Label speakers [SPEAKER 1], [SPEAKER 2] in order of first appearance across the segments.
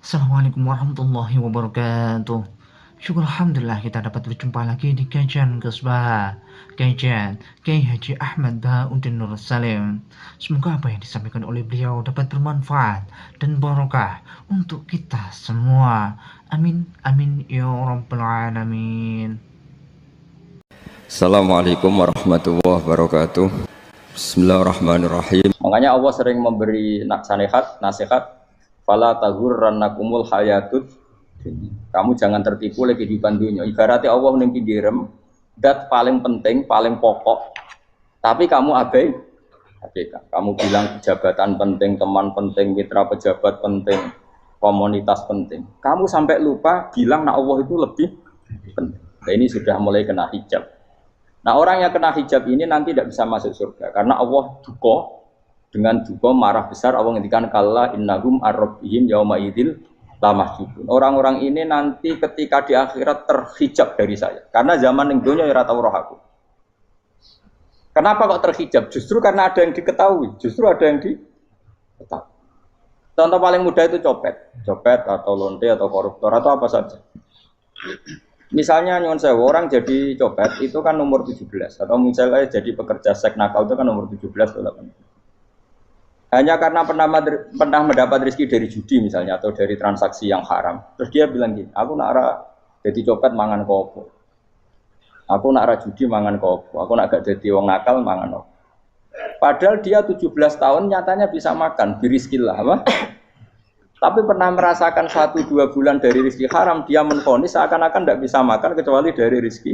[SPEAKER 1] Assalamualaikum warahmatullahi wabarakatuh. Syukur Alhamdulillah kita dapat berjumpa lagi di kajian Ghosbah, kajian Kiai Haji Ahmad Bahauddin Nur Salim. Semoga apa yang disampaikan oleh beliau dapat bermanfaat dan barokah untuk kita semua. Amin, amin ya rabbal alamin.
[SPEAKER 2] Assalamualaikum warahmatullahi wabarakatuh. Bismillahirrahmanirrahim. Makanya Allah sering memberi nasihat, fala taghurrannakumul hayatud dunya. Kamu jangan tertipu oleh kehidupan dunia. Ibaratnya Allah ning pinggirem, dat paling penting, paling pokok. Tapi kamu abaikan. Kamu bilang jabatan penting, teman penting, mitra pejabat penting, komunitas penting. Kamu sampai lupa bilang nah Allah itu lebih penting. Nah, ini sudah mulai kena hijab. Nah orang yang kena hijab ini nanti tidak bisa masuk surga karena Allah dengan duka marah besar. Allah ngendikan kalla innahum ar-rabbihim yauma idzil lamahjubun. Orang-orang ini nanti ketika di akhirat terhijab dari saya karena zaman ning donya ora tau roh aku. Kenapa kok terhijab? Justru karena ada yang diketahui, justru ada yang diketahui. Contoh paling mudah itu copet atau lonte atau koruptor atau apa saja. Misalnya nyuwun sewu orang jadi copet itu kan umur 17 atau misalnya jadi pekerja seks nakal itu kan umur 17 atau 18. Hanya karena pernah mendapat rezeki dari judi misalnya atau dari transaksi yang haram. Terus dia bilang gini, aku nak jadi copet mangan kopo. Aku nak judi mangan kopo. Aku nak gak jadi wong nakal mangan kopo. Padahal dia 17 tahun nyatanya bisa makan, birizkillah apa? Tapi pernah merasakan 1-2 bulan dari rezeki haram, dia menvonis seakan-akan tidak bisa makan kecuali dari rezeki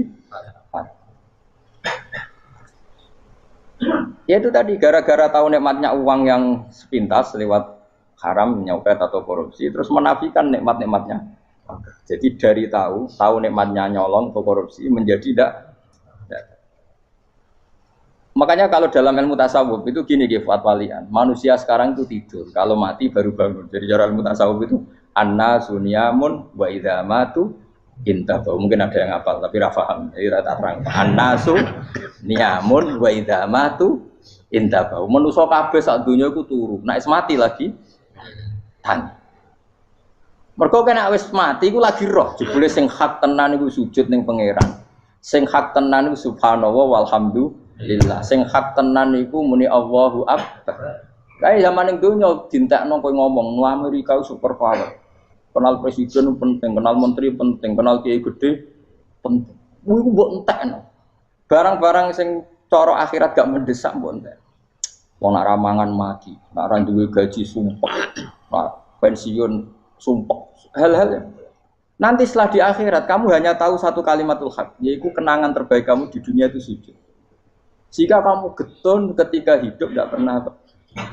[SPEAKER 2] haram. Ya itu tadi, gara-gara tahu nikmatnya uang yang sepintas lewat haram, nyopet atau korupsi, terus menafikan nikmat-nikmatnya. Jadi dari tahu nikmatnya nyolong atau korupsi menjadi tidak. Makanya kalau dalam ilmu tasawuf itu gini Fuad Walian, manusia sekarang itu tidur, kalau mati baru bangun. Jadi cara ilmu tasawuf itu anna sunyamun wa idza matu intahu. Mungkin ada yang hafal tapi ra paham. Jadi rata terang. Anna sunyamun wa idza matu intahu. Manusa kabeh sak donya iku turu, nek mati lagi tan. Mergo kena wis mati iku lagi roh, jebule sing hak tenan iku sujud ning pangeran. Sing hak tenan iku subhanallah walhamdulillah. Sing hak tenan iku muni Allahu akbar. Kae zaman ning donya dintekno kowe ngomong no Amerika super power. Kenal presiden penting, kenal menteri penting, kenal kiai gede penting. Kuwi mbok entekno. Barang-barang sing cara akhirat gak mendesak mbok entek. Wong nak ramangan mati, nak ra duwe gaji sumpah. Nak pensiun sumpah. Hal-hal yang nanti setelah di akhirat kamu hanya tahu satu kalimatul haq, yaitu kenangan terbaik kamu di dunia itu sujud. Jika kamu getun ketika hidup tidak pernah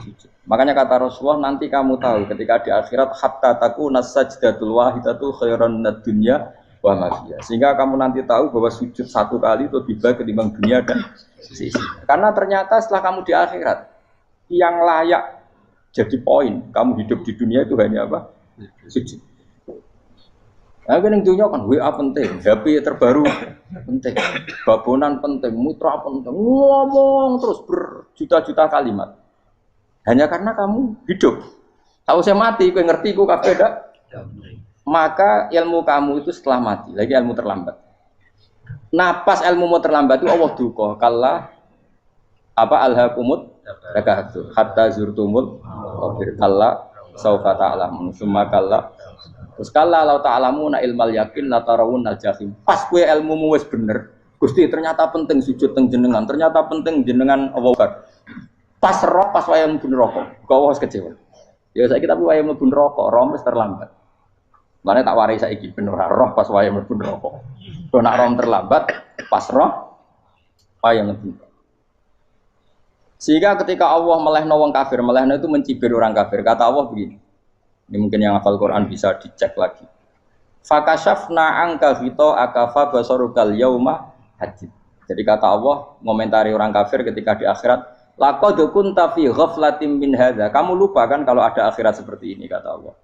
[SPEAKER 2] sujud. Makanya kata Rasulullah nanti kamu tahu ketika di akhirat hatta takuna sajdatul wahidatu khairan minad dunya wa ma fiha. Sehingga kamu nanti tahu bahwa sujud satu kali itu lebih baik ketimbang dunia dan sisinya. Karena ternyata setelah kamu di akhirat yang layak jadi poin kamu hidup di dunia itu hanya apa? Sujud. Nah, yang dunia kan WA penting, HP terbaru penting, babonan penting, mitra penting, ngomong terus berjuta-juta kalimat. Hanya karena kamu hidup. Tahu saya mati, kau ngerti, kau kabeh dak. Maka ilmu kamu itu setelah mati, lagi ilmu terlambat. Nah, pas ilmu mau terlambat itu Allah duka, kalla apa alhaqumut takadzur hatta zurtumul qabir kalla saufa ta'lamun summa kalla. Terus kala lau ta'lamuna ilmal yakin la tarawunnal jahim. Pas kowe ilmumu wis bener, Gusti ternyata penting sujud teng jenengan, ternyata penting jenengan Allah Akbar. Pas roh pas wayah mlebu neraka, kok wis kecewa. Ya saiki tapi wayah mlebu neraka, roh wis terlambat. Mane tak warai saiki ben ora roh pas wayah mlebu neraka. Kok nak roh terlambat, pas roh wayah mlebu. Sehingga ketika Allah melehno wong kafir, melehno itu mencibir orang kafir. Kata Allah begini. Ini mungkin yang hafal Quran bisa dicek lagi. Fakashafna angka fito akafa basarukal yauma hadid. Jadi kata Allah ngomentari orang kafir ketika di akhirat, laqad kunta fi ghaflatin min hadza. Kamu lupa kan kalau ada akhirat seperti ini kata Allah.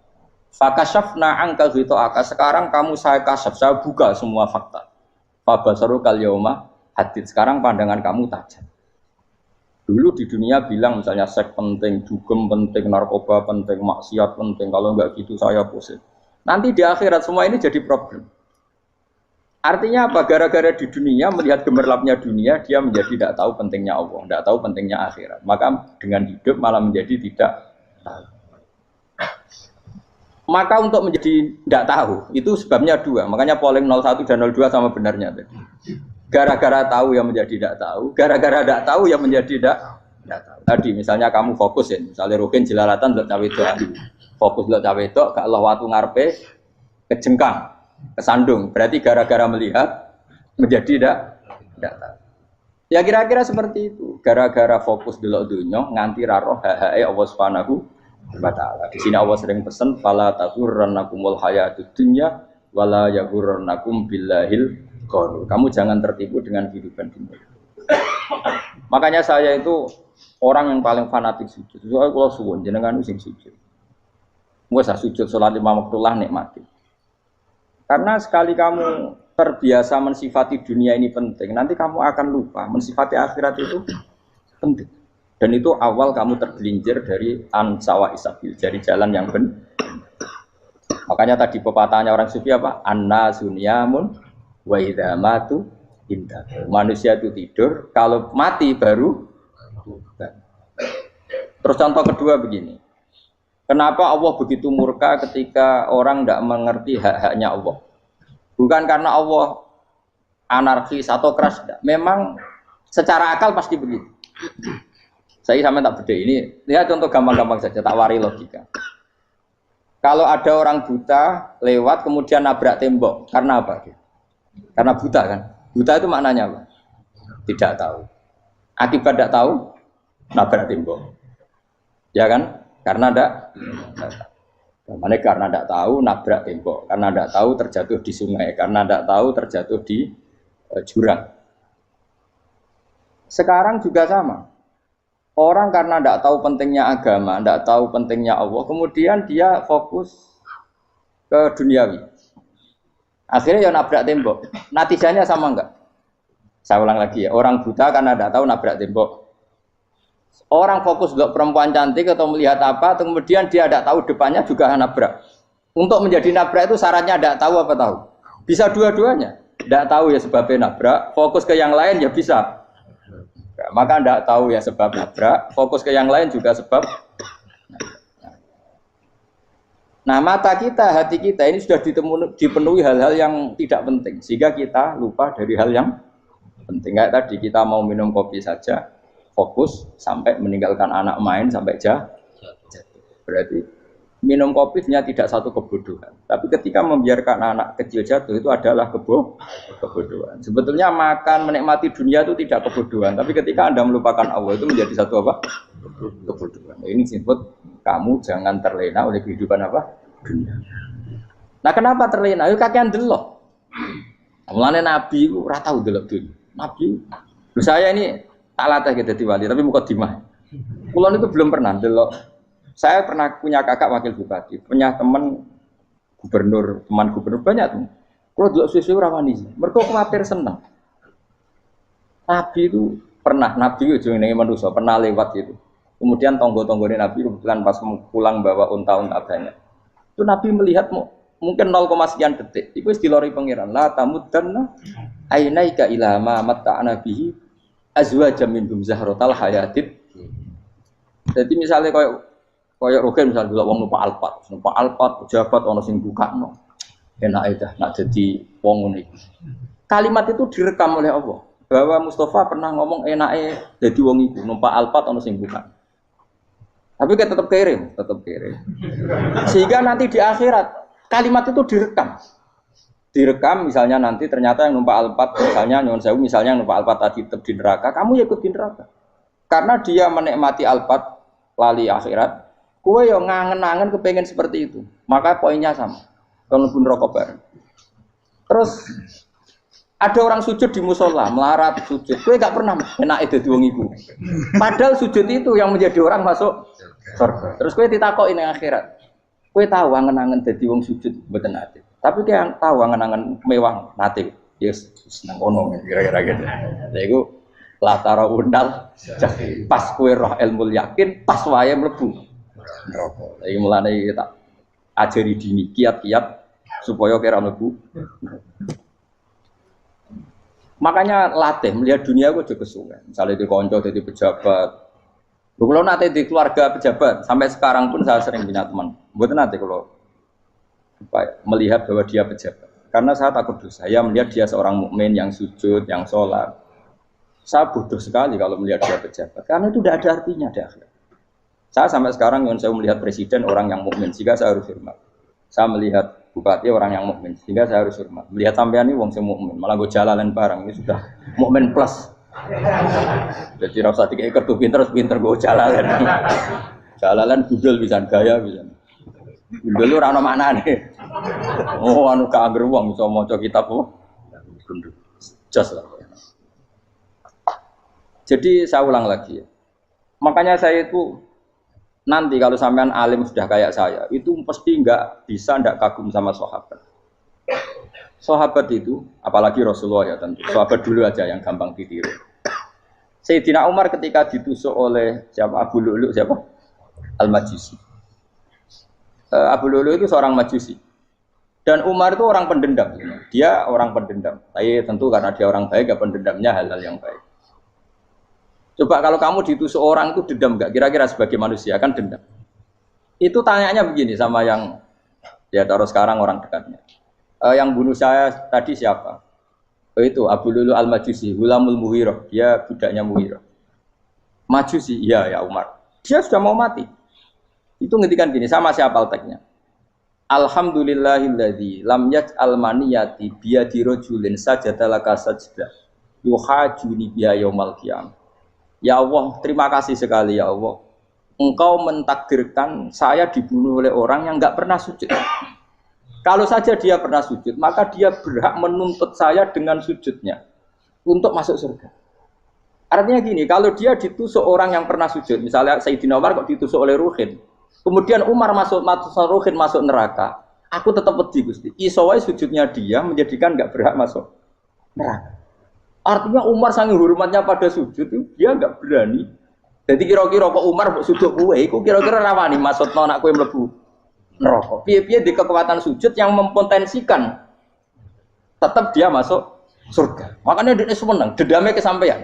[SPEAKER 2] Fakashafna angka fito aka. Sekarang kamu saya kasaf, saya buka semua fakta. Fa basarukal yauma hadid. Sekarang pandangan kamu tajam. Dulu di dunia bilang misalnya seks penting, dugem penting, narkoba penting, maksiat penting. Kalau enggak gitu saya pusing. Nanti di akhirat semua ini jadi problem. Artinya apa? Gara-gara di dunia melihat gemerlapnya dunia, dia menjadi tidak tahu pentingnya Allah, tidak tahu pentingnya akhirat. Maka dengan hidup malah menjadi tidak tahu. Maka untuk menjadi tidak tahu itu sebabnya dua. Makanya polling 01 dan 02 sama benarnya tadi. Gara-gara tahu yang menjadi tidak tahu, gara-gara tidak tahu yang menjadi tidak tahu. Tadi misalnya kamu fokus ya, misalnya Rukin jelalatan untuk cawe itu, fokus untuk cawe itu, gak Allah waktu ngarepe kejengkang, kesandung. Berarti gara-gara melihat menjadi tidak tahu. Ya kira-kira seperti itu. Gara-gara fokus delok dunya nganti raro hahae Allah Subhanahu wa taala. Di sini Allah sering pesan fala taghurrannakumul hayatud dunya wala yaghurrannakum billahil ghurur. Kamu jangan tertipu dengan kehidupan dunia. Makanya saya itu orang yang paling fanatik sujud. Soalnya kalau suwun jenengan sing sujud. Wes sujud salat 5 waktu lah nikmati. Karena sekali kamu terbiasa mensifati dunia ini penting, nanti kamu akan lupa mensifati akhirat itu penting. Dan itu awal kamu tergelincir dari ansawa isabil, dari jalan yang benar. Makanya tadi pepatahnya orang sufi apa? Anna sunyamun wa idza matu indah. Manusia itu tidur, kalau mati baru. Terus contoh kedua begini. Kenapa Allah begitu murka ketika orang tidak mengerti hak-haknya Allah? Bukan karena Allah anarkis atau keras, tidak. Memang secara akal pasti begitu. Saya sama tak beda ini. Lihat contoh gampang-gampang saja, tak wari logika. Kalau ada orang buta lewat kemudian nabrak tembok, karena apa? Karena buta kan? Buta itu maknanya apa? Tidak tahu. Akibat tidak tahu, nabrak tembok. Ya kan? Karena tidak tahu. Karena tidak tahu, nabrak tembok. Karena tidak tahu, terjatuh di sungai. Karena tidak tahu, terjatuh di jurang. Sekarang juga sama. Orang karena tidak tahu pentingnya agama, tidak tahu pentingnya Allah, kemudian dia fokus ke duniawi. Akhirnya ya nabrak tembok. Natijanya sama enggak? Saya ulang lagi ya, orang buta karena tidak tahu nabrak tembok. Orang fokus untuk perempuan cantik atau melihat apa, kemudian dia tidak tahu depannya juga nabrak. Untuk menjadi nabrak itu syaratnya tidak tahu apa tahu? Bisa dua-duanya. Tidak tahu ya sebabnya nabrak, fokus ke yang lain ya bisa. Maka tidak tahu ya sebab nabrak, fokus ke yang lain juga sebab. Nah mata kita, hati kita ini sudah dipenuhi hal-hal yang tidak penting, sehingga kita lupa dari hal yang penting. Kayak tadi kita mau minum kopi saja, fokus sampai meninggalkan anak main sampai jatuh. Berarti minum kopi sebenarnya tidak satu kebodohan, tapi ketika membiarkan anak kecil jatuh itu adalah kebodohan. Sebetulnya makan menikmati dunia itu tidak kebodohan, tapi ketika Anda melupakan Allah itu menjadi satu apa? Kebodohan. Ini disebut kamu jangan terlena oleh kehidupan apa? Dunia. Nah kenapa terlena? Itu kakean delok. Mulane Nabi itu ora tau delok dunia. Nabi, saya ini tak latih gitu wali, tapi mukadimah. Kulon itu belum pernah delok. Saya pernah punya kakak wakil bupati, punya teman gubernur banyak tuh. Kalau dulu susu rawani, mereka khawatir senang. Nabi itu pernah, Nabi itu jenenge manusia pernah lewat itu. Kemudian tonggo-tonggone Nabi kebetulan pas pulang bawa unta-unta banyak. Itu Nabi melihat mungkin 0, sekian detik. Itu dilori pangeran. La tamuddanna ainaika ila ma matta'na bihi azwajan minhum zahratal hayatid. Jadi misalnya kayak Rogen misalnya dulu wong numpak Alphard pejabat ono sing bukakno. Enak aja nak jadi wong ngene iki. Kalimat itu direkam oleh Allah bahwa Mustafa pernah ngomong enake jadi wong iku numpak Alphard ono sing buka. Tapi kan tetap kirim. Sehingga nanti di akhirat kalimat itu direkam misalnya nanti ternyata yang numpak Alphard misalnya nyuwun sewu misalnya yang numpak Alphard tadi tetap di neraka, kamu ya ikut di neraka. Karena dia menikmati Alphard lali akhirat. Kue yang ngangen-ngangen kepengen seperti itu, maka poinnya sama. Kalau pun rokok bareng. Terus ada orang sujud di musola, melarat sujud. Kue gak pernah enak itu wong iku. Padahal sujud itu yang menjadi orang masuk surga. Terus kue ditakoki ning akhirat. Kue tahu angen-angen dadi wong sujud mboten nate. Tapi kue tahu angen-angen mewah nate. Yes, seneng kono kira-kira gitu. Lha iku latara unal pas kowe roh ilmu yakin pas wae mlebu neraka. Iki mulane tak ajari dini kiat-kiat supaya kira mlebu. Makanya latih melihat dunia kok juga kesuwen. Misalnya di konco jadi pejabat. Kalau nanti di keluarga pejabat sampai sekarang pun saya sering punya teman. Buat nanti kalau melihat bahwa dia pejabat. Karena saya takut dosa. Saya melihat dia seorang mukmin yang sujud, yang sholat. Saya bodoh sekali kalau melihat dia pejabat. Karena itu tidak ada artinya di akhirat. Saya sampai sekarang yang saya melihat presiden orang yang mukmin, sehingga saya harus hormat. Saya melihat bupati orang yang mukmin, sehingga saya harus hormat. Melihat sampean ini wong sing mukmin, malah gue jalalan barang ini sudah mukmin plus. Jadi rasa tiga kartu pinter gue jalalan. Jalalan gudel bisa gaya bisa. Gudel lu rano mana nih? Oh anu kager wong bisa maca kitab kok. Jos lah. Jadi saya ulang lagi ya. Makanya saya itu nanti kalau sampean alim sudah kayak saya, itu pasti nggak kagum sama sahabat. Sahabat itu, apalagi Rasulullah ya tentu. Sahabat dulu aja yang gampang ditiru. Sayyidina Umar ketika ditusuk oleh siapa Abu Lu'lu siapa? Al-Majusi. Abu Lu'lu itu seorang Majusi. Dan Umar itu orang pendendam. Dia orang pendendam. Tapi tentu karena dia orang baik, ya pendendamnya hal-hal yang baik. Coba kalau kamu ditusuk orang itu dendam enggak? Kira-kira sebagai manusia kan dendam. Itu tanyanya begini sama yang ya taruh sekarang orang dekatnya. Yang bunuh saya tadi siapa? Itu Abu Lu'lu Al-Majusi, Hulamul Muhirah. Dia budaknya Muhirah. Majusi, iya ya Umar. Dia sudah mau mati. Itu ngetikan gini, sama siapa alteknya? Alhamdulillahilladzi lam yaj'al maniyati biyadi rajulin sajadalaka sajdah yuhajuni biya yaumal qiyamah. Ya Allah, terima kasih sekali ya Allah. Engkau mentakdirkan saya dibunuh oleh orang yang enggak pernah sujud. Kalau saja dia pernah sujud, maka dia berhak menuntut saya dengan sujudnya untuk masuk surga. Artinya gini, kalau dia ditusuk orang yang pernah sujud, misalnya Sayyidina Umar kok ditusuk oleh Ruhin, kemudian Umar Ruhin masuk neraka, aku tetap pedih Gusti. Isowai sujudnya dia menjadikan enggak berhak masuk neraka. Artinya Umar saking hormatnya pada sujud itu dia enggak berani. Jadi kira-kira kok Umar sujud kowe, iku kira-kira rawani maksudno anak kowe mlebu neraka. Piye-piye di kekuatan sujud yang mempotensikan tetap dia masuk surga. Makanya dia seneng, dendamnya kesampaian.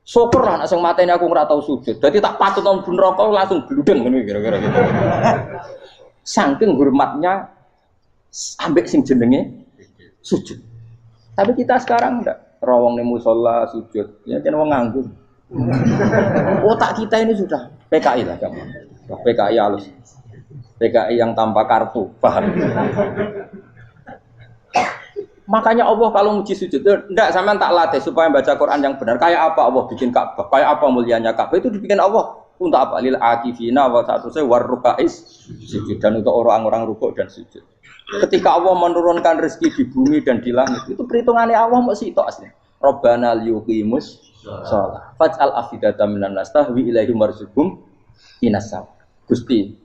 [SPEAKER 2] Syukur lah, sing mateni aku ora tau sujud. Dadi tak patut nang neraka langsung gludeng ngene kira-kira gitu. Saking hormatnya ambek sing jenenge sujud. Tapi kita sekarang enggak. Rawong ning musala sujud, ya jeneng wong nganggur. Otak kita ini sudah PKI lah kamu. PKI halus. PKI yang tanpa kartu, paham? Makanya Allah kalau muji sujud, enggak sampean tak latih supaya baca Quran yang benar. Kayak apa Allah bikin Ka'bah? Kayak apa mulianya Ka'bah? Itu dibikin Allah untuk apa? Lil akifina wa satusai warrukais sujud, dan untuk orang-orang rukuk dan sujud. Ketika Allah menurunkan rezeki di bumi dan di langit, itu perhitungannya Allah mau sitok asli. Rabbana liyuqimus shalah faj'al afidatan minan nas tahwi ilaihim warzuqhum inasab. Gusti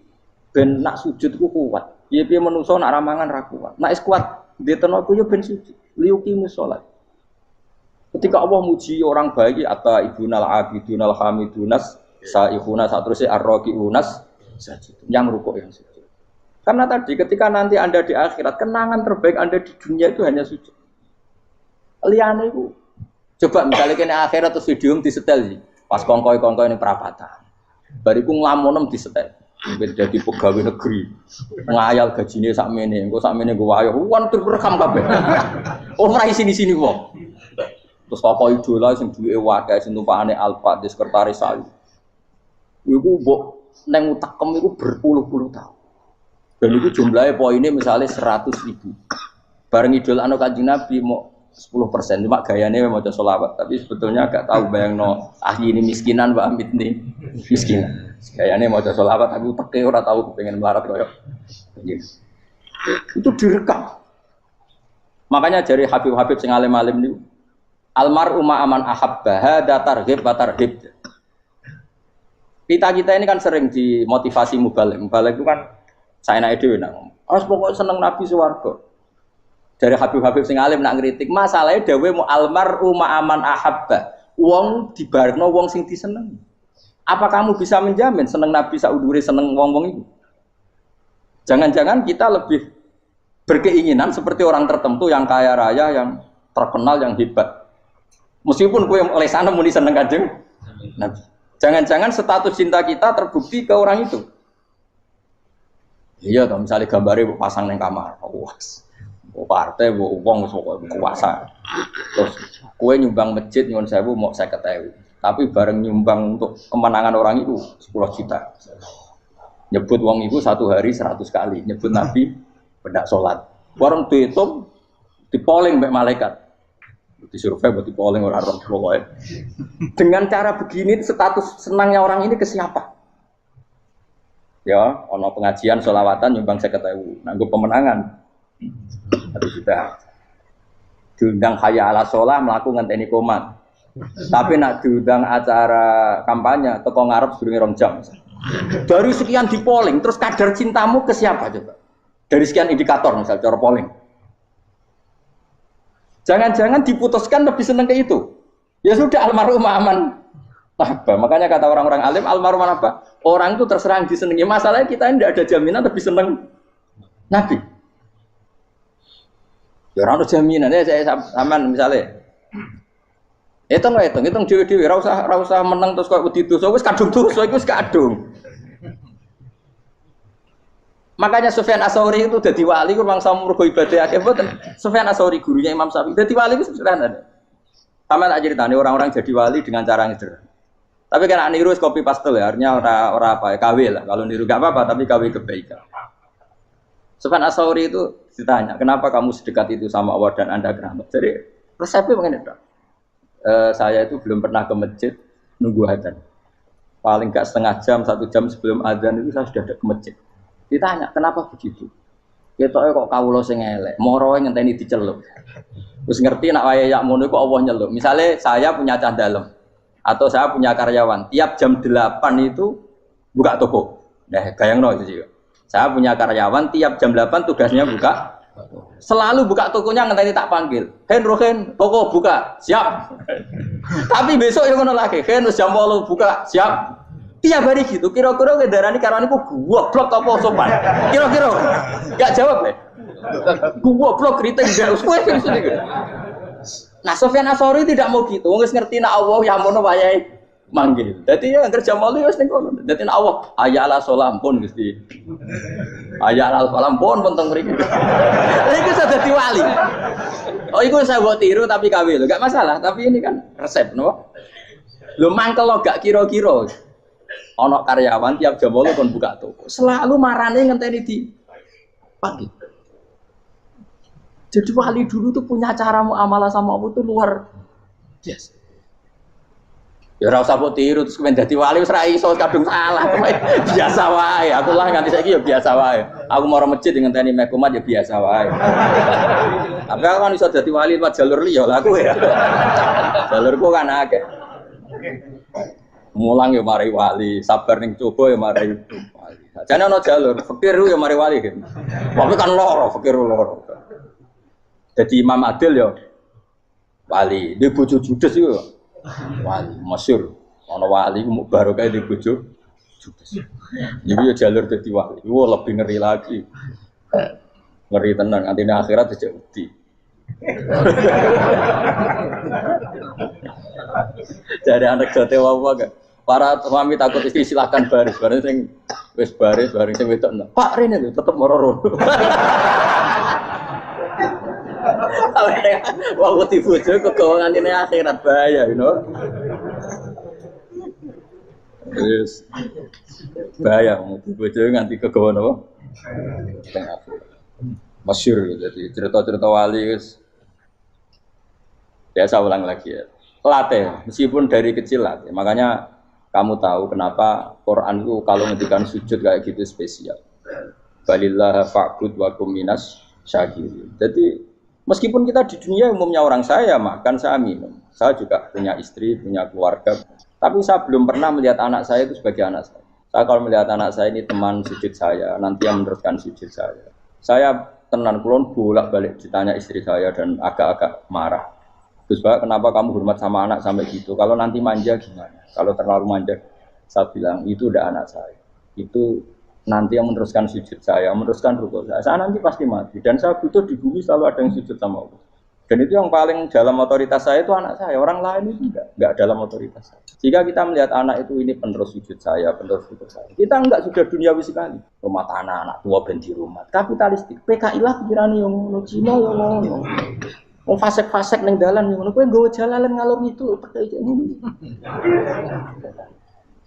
[SPEAKER 2] ben nak sujud ku kuat. Piye-piye menungso nak ramangan ra kuat. Nak is kuat diteno ku yo ben sujud. Liyuqimus shalah. Ketika Allah muji orang baik atau ibunal abidunal hamidunas saihuna satruse arraqiunas sajid. Yang rukuk yang sujud. Karena tadi ketika nanti Anda di akhirat, kenangan terbaik Anda di dunia itu hanya sujud. Liyane iku. Coba misalnya kene akhirat terus video disetel sih. Pas kongkoi-kongkoi ini perapatan. Bariku nglamonem disetel. Beda di pegawai negeri. Ngayal gajine sakmene, engko sakmene go wayo. Wan direkam kabeh. Ora sini-sini wong. Terus tokoh idola sing duwe wae sing tumpakane Alfa di sekretaris saya. Iku mbok nang utakem iku berpuluh-puluh tahun. Dan itu jumlahnya poinnya misalnya 100.000. Bareng idol anu Kanjeng Nabi mau 10%, cuma gayanya mau coba sholawat. Tapi sebetulnya agak tahu bayangno ini miskinan Mbak Amit nih miskinan. Gayanya mau coba sholawat, tapi teke ora tahu pengen melarat koyok. Itu direkam. Makanya dari Habib-habib sing alim-alim niku almar'u ma'aman ahabba hada targhib wa tarhib. Kita ini kan sering dimotivasi mubalek. Mubalek itu kan saya naik dewe nak. Harus pokok seneng Nabi swarga. Dari Habib-habib sing alim nak ngritik, masalahnya dewe mu almar'u ma'aman ahabba. wong dibarekno wong sing disenengi. Apa kamu bisa menjamin seneng Nabi saudure seneng wong-wong itu? Jangan-jangan kita lebih berkeinginan seperti orang tertentu yang kaya raya, yang terkenal, yang hebat. Meskipun kue oleh sana muni seneng Kanjeng Nabi. Jangan-jangan status cinta kita terbukti ke orang itu. Iya, toh misalnya gambarnya pasang neng kamar, puas. Partai, uang, kuasa. Terus kue nyumbang masjid nyuwun sewu mau 50.000. Tapi bareng nyumbang untuk kemenangan orang itu 10 juta. Nyebut wong itu satu hari 100 kali. Nyebut Nabi pendak sholat. Bareng dihitung, dipoling mbak malaikat. Disurvei buat dipoling orang-orang pokoknya. Dengan cara begini status senangnya orang ini ke siapa? Ya, ono pengajian sholawatan nyumbang 50.000. Nanggup pemenangan. Harus sudah. Diundang hayya ala sholah melakukan ngenteni komat. Tapi nak diundang acara kampanye teko ngarep sedurunge 2 jam. Dari sekian di polling, terus kadar cintamu ke siapa coba? Dari sekian indikator misal cara polling. Jangan-jangan diputuskan lebih seneng ke itu. Ya sudah almarhum aman. Apa? Makanya kata orang-orang alim almarhum apa? Orang itu terserah disenengi. Masalahnya kita tidak ada jaminan lebih seneng Nabi. Ya orang ada jaminan ya saya aman misalnya. Hitung dewi-dewi, rasa menang terus kok wedi dosa, wis kadung dosa, wis kadung. Makanya Sufyan Ats-Tsauri itu dadi wali ku mangsa mergo ibadah akeh mboten. Sufyan Ats-Tsauri gurunya Imam Syafi'i. Dadi wali itu sederhana. Sama tak ceritane orang-orang jadi wali dengan cara yang sederhana. Tapi kan niru copy paste ya, artinya ora apa ya, KW lah. Kalau niru gak apa-apa, tapi KW kebaikan. Sufyan Ats-Tsauri itu ditanya, "Kenapa kamu sedekat itu sama Allah dan Anda keramat?" Jadi resepnya begini, Dok. Saya itu belum pernah ke masjid nunggu adzan. Paling gak setengah jam, 1 jam sebelum adzan itu saya sudah ada ke masjid. Ditanya, kenapa begitu? Ketoke kok kawula sing elek, moro ngenteni dicelup. Terus ngerti nak wayahe yak ngono kok Allah nyelup. Misale saya punya cah dalem atau saya punya karyawan, tiap jam 8 itu buka toko. Nah, bayangno itu sih. Saya punya karyawan tiap jam 8 tugasnya buka. Selalu buka tokonya ngenteni tak panggil. Rohen, toko buka, siap. Tapi besok ya ngono lagi, jam 8 buka, siap. Tiap hari gitu, kira-kira ngedarani karwaniku goblok apa sopan? Kira-kira gak jawab ya? Goblok kritik gak usah gitu. Nah, Sufyan Ats-Tsauri tidak mau gitu. Wis ngerti nek Allah ya mono wayahe manggil. Dadi ya kerja malu wis ning kono. Dadi nek Allah hayya ala sholah pun Gusti. Hayya ala sholah pun teng mriki. Iku sudah dadi wali. Oh, iku saya buat tiru tapi KW lho, gak masalah. Tapi ini kan resep, no? Lho mangkel lo gak kira-kira. Ono karyawan tiap jam 8 kon buka toko. Selalu marane ngenteni di pagi. Jadi wali dulu tuh punya cara muamalah sama Allah tuh luar biasa. Ya ora usah mbok tiru terus kemen dadi wali wis ra iso kadung salah. Biasa wae. Aku lah nganti saiki ya biasa wae. Aku mau masjid ngenteni mekumat ya biasa wae. Tapi aku kan iso dadi wali lewat jalur liya lah aku ya. Jalurku kan akeh. Mulang ya mari wali, sabar ning coba ya mari wali. Jane ana jalur, fakir ya mari wali gitu. Tapi kan loro, fakir loro. Jadi Imam Adil ya wali, di bojo judes iku wali masyhur. Ana wali ku barokah di bojo judes. Iki ya jalur dadi wali. Wah lebih ngeri lagi. Ngeri tenan, antine akhirat aja wedi. Jadi anak jote wae gak. Para suami takut istri silakan baris, bareng sing wis baris, bareng sing wedok. Pak Rene lho tetep moro-moro. Wah, wedi bojo kegawangan ini akhirat bahaya, you know. Terus bahaya wedi bojo nganti kegawan apa? Masyhur jadi cerita-cerita wali guys. Biasa ulang lagi ya. Latih, meskipun dari kecil latih. Makanya kamu tahu kenapa Quran itu kalau ngendikan sujud kayak gitu spesial. Balillah fa'bud wa kum minas syakirin. Jadi meskipun kita di dunia umumnya orang saya makan, saya minum. Saya juga punya istri, punya keluarga. Tapi saya belum pernah melihat anak saya itu sebagai anak saya. Saya kalau melihat anak saya ini teman sujud saya, nanti yang meneruskan sujud saya. Saya tenan kulon bolak-balik ditanya istri saya dan agak-agak marah. Gus Pak, kenapa kamu hormat sama anak sampai gitu? Kalau nanti manja gimana? Kalau terlalu manja, saya bilang itu udah anak saya. Itu nanti yang meneruskan sujud saya, meneruskan rukuk saya. Saya nanti pasti mati. Dan saya butuh di bumi selalu ada yang sujud sama Allah. Dan itu yang paling dalam otoritas saya itu anak saya. Orang lain itu enggak dalam otoritas saya. Jika kita melihat anak itu ini penerus sujud saya, penerus rukuk saya. Kita enggak sudah duniawi sekali. Rumah tanah, anak tua ben di rumah. Kapitalistik. PKI lah pikirannya yang ngono, Cina yang ngono. Wong fasek-fasek ning dalan ngono kowe nggawa jalalan ngalor itu pakai ngono.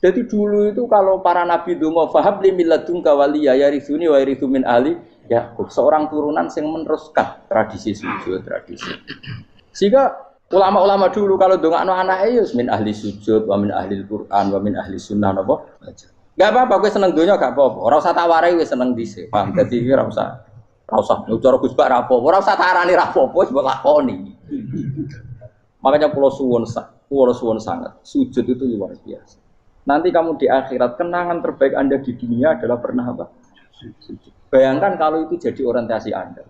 [SPEAKER 2] Jadi dulu itu kalau para nabi donga fahab li milladunka waliya yarithuni wa yarithu min ali Yakub, seorang turunan yang meneruskan tradisi sujud, tradisi. Sehingga ulama-ulama dulu kalau dongakno anake ya min ahli sujud wa min ahli Al-Qur'an wa min ahli sunnah napa. Enggak apa-apa kowe seneng donya gak apa-apa. Ora usah tak warai wis seneng dhisik. Paham dadi iki ora usah cara Gus Bak ra apa-apa, ora usah tarani ra apa-apa wis mbok lakoni. Makanya kula suwun sangat, sujud itu luar biasa. Nanti kamu di akhirat kenangan terbaik Anda di dunia adalah pernah apa? Sujud. Bayangkan kalau itu jadi orientasi Anda.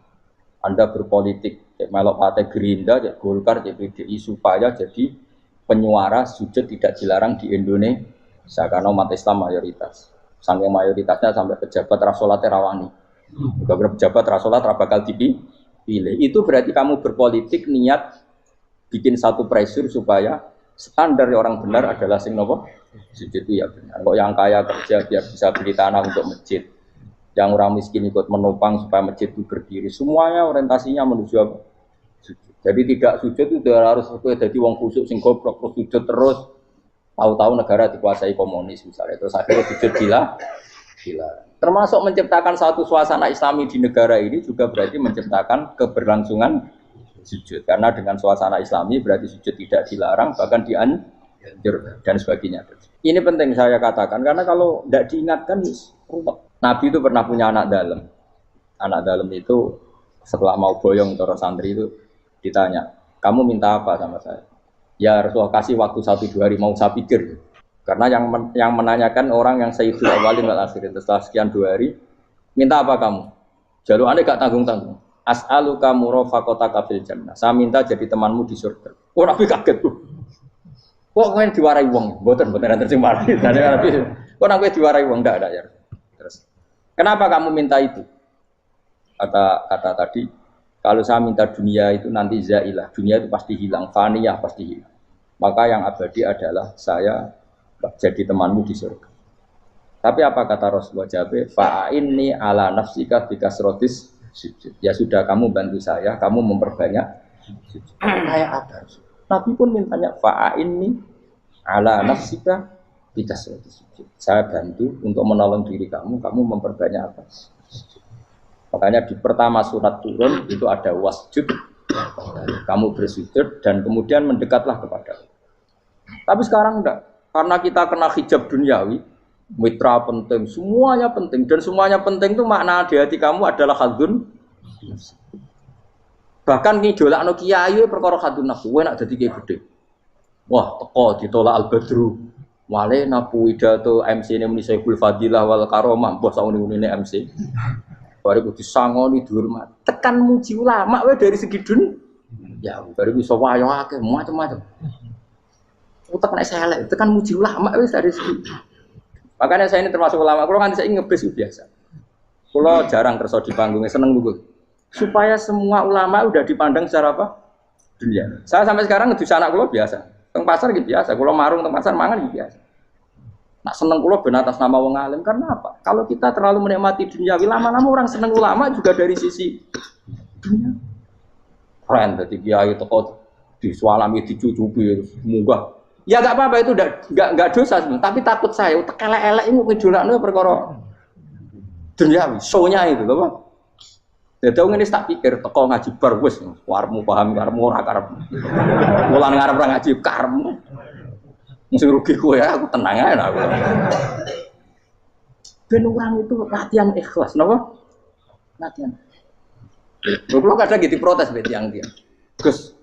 [SPEAKER 2] Anda berpolitik, melok partai Gerindra, Golkar, PDI supaya jadi penyuara sujud tidak dilarang di Indonesia karena umat Islam mayoritas. Sampai mayoritasnya sampai pejabat rasolat rawani. Juga pejabat rasolat bakal dipilih. Itu berarti kamu berpolitik niat bikin satu pressure supaya standar orang benar adalah sing nopo sujud itu ya benar. Kok yang kaya kerja biar bisa beli tanah untuk masjid. Yang orang miskin ikut menopang supaya masjid itu berdiri. Semuanya orientasinya menuju apa? Sujud. Jadi tidak sujud itu harus jadi wong khusyuk sing goblok terus sujud terus. Tahu-tahu negara dikuasai komunis misalnya. Terus akhirnya sujud gila. Termasuk menciptakan satu suasana Islami di negara ini juga berarti menciptakan keberlangsungan sujud. Karena dengan suasana Islami berarti sujud tidak dilarang bahkan dianjur dan sebagainya. Ini penting saya katakan karena kalau tidak diingatkan ruwet. Nabi itu pernah punya anak dalam. Anak dalam itu setelah mau boyong terus santri itu ditanya, kamu minta apa sama saya? Ya Rasulullah kasih waktu 1-2 hari mau saya pikir. Karena yang menanyakan orang yang Sayyidul Awwalin wal Akhirin setelah sekian 2 hari, minta apa kamu? Jaluannya gak tanggung-tanggung. As'aluka murafaqataka fil jannah. Saya minta jadi temanmu di surga. Oh Nabi kaget tuh. Kok kowe diwarai wong? Mboten terjemah. Kok Nabi diwarai wong ndak ada ya. Terus kenapa kamu minta itu? Kata tadi, kalau saya minta dunia itu nanti zailah. Dunia itu pasti hilang, faniyah pasti hilang. Maka yang abadi adalah saya jadi temanmu di surga. Tapi apa kata Rasulullah Jabe? Fa'inni ala nafsika bikasrotis sujud. Ya sudah kamu bantu saya, kamu memperbanyak sujud. Kayak apa? Nabi pun mintanya fa'inni ala nafsika bikasrotis sujud. Saya bantu untuk menolong diri kamu memperbanyak apa? Makanya di pertama surat turun itu ada wasjud. Kamu bersujud dan kemudian mendekatlah kepada Allah. Tapi sekarang enggak. Karena kita kena hijab duniawi, mitra penting, semuanya penting. Dan semuanya penting itu makna di hati kamu adalah khadun. Bahkan ngidolakno kiai perkara khadun nafsu, enak dadi kiai gede. Wah, teko ditolak al-badru. Wale napu pidato MC ini muni Saiful Fadilah wal Karomah, bos sauni-unine MC. Baru disangoni dihormat. Tekan muji ulama wae dari segi dun. Ya, baru bisa wayo akeh macam-macam. Utak nek saya elek, tekan muji ulama wis dari segi. Makanya saya ini termasuk ulama, kalau kan saya ngebis biasa. Kalau jarang kerso di panggungnya seneng dulu. Supaya semua ulama udah dipandang secara apa? Dunia. Saya sampai sekarang ngedus anak kula biasa. Teng pasar gitu biasa, kula marung teng pasar mangan gitu biasa. Nak seneng kula ben atas nama wong alim karena apa? Kalau kita terlalu menikmati dunia, lama-lama orang seneng ulama juga dari sisi dunia. Keren tadi kiai teko disualami dicucupi munggah. Ya enggak apa-apa itu enggak dosa sebenarnya, tapi takut saya utek elek-elek iku ngejolakno perkara duniawi, show-nya itu lho, Pak. Dadi ngene tak pikir teko ngaji bar wis karepmu paham karepmu ora karepmu. Mulan ngarep ora ngaji karepmu. Mesti rugi kowe ya, aku tenang ae aku. Ben orang itu latihan ikhlas, napa? Latihan. Lho kadang gitu protes mbek tiyang-tiyang. Gus,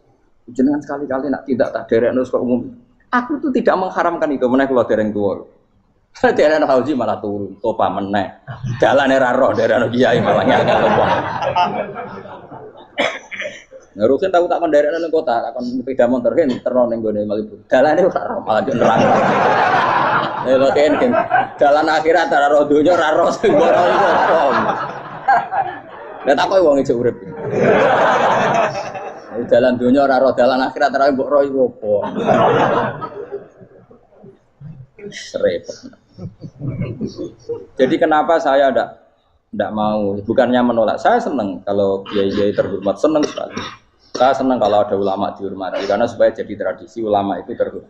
[SPEAKER 2] jenengan sekali-kali nak tidak tak derekno kok umum. Aku tuh tidak mengharamkan itu, meneh kula dereng tuwa. Dereng haji malah turun, topa meneh. Dalane ra roh dereng kiai malah ngel-ngel. Ngerusin tahu tak mendarat nang kota, tak kon sepeda motor kan terno ning gone Malibu. Dalane ora ro malah yo nerang. Lha kan dalan akhirat ora ro donya ora ro sing ora iso. Lah tak koyo wong ijo urip. Dalan donya ora ro dalan akhirat ora mbok ro iku apa. Repot. Jadi kenapa saya tidak mau, bukannya menolak, saya senang kalau kiai-kiai terhormat, senang sekali. Saya senang kalau ada ulama dihormati, karena supaya jadi tradisi ulama itu terhormat.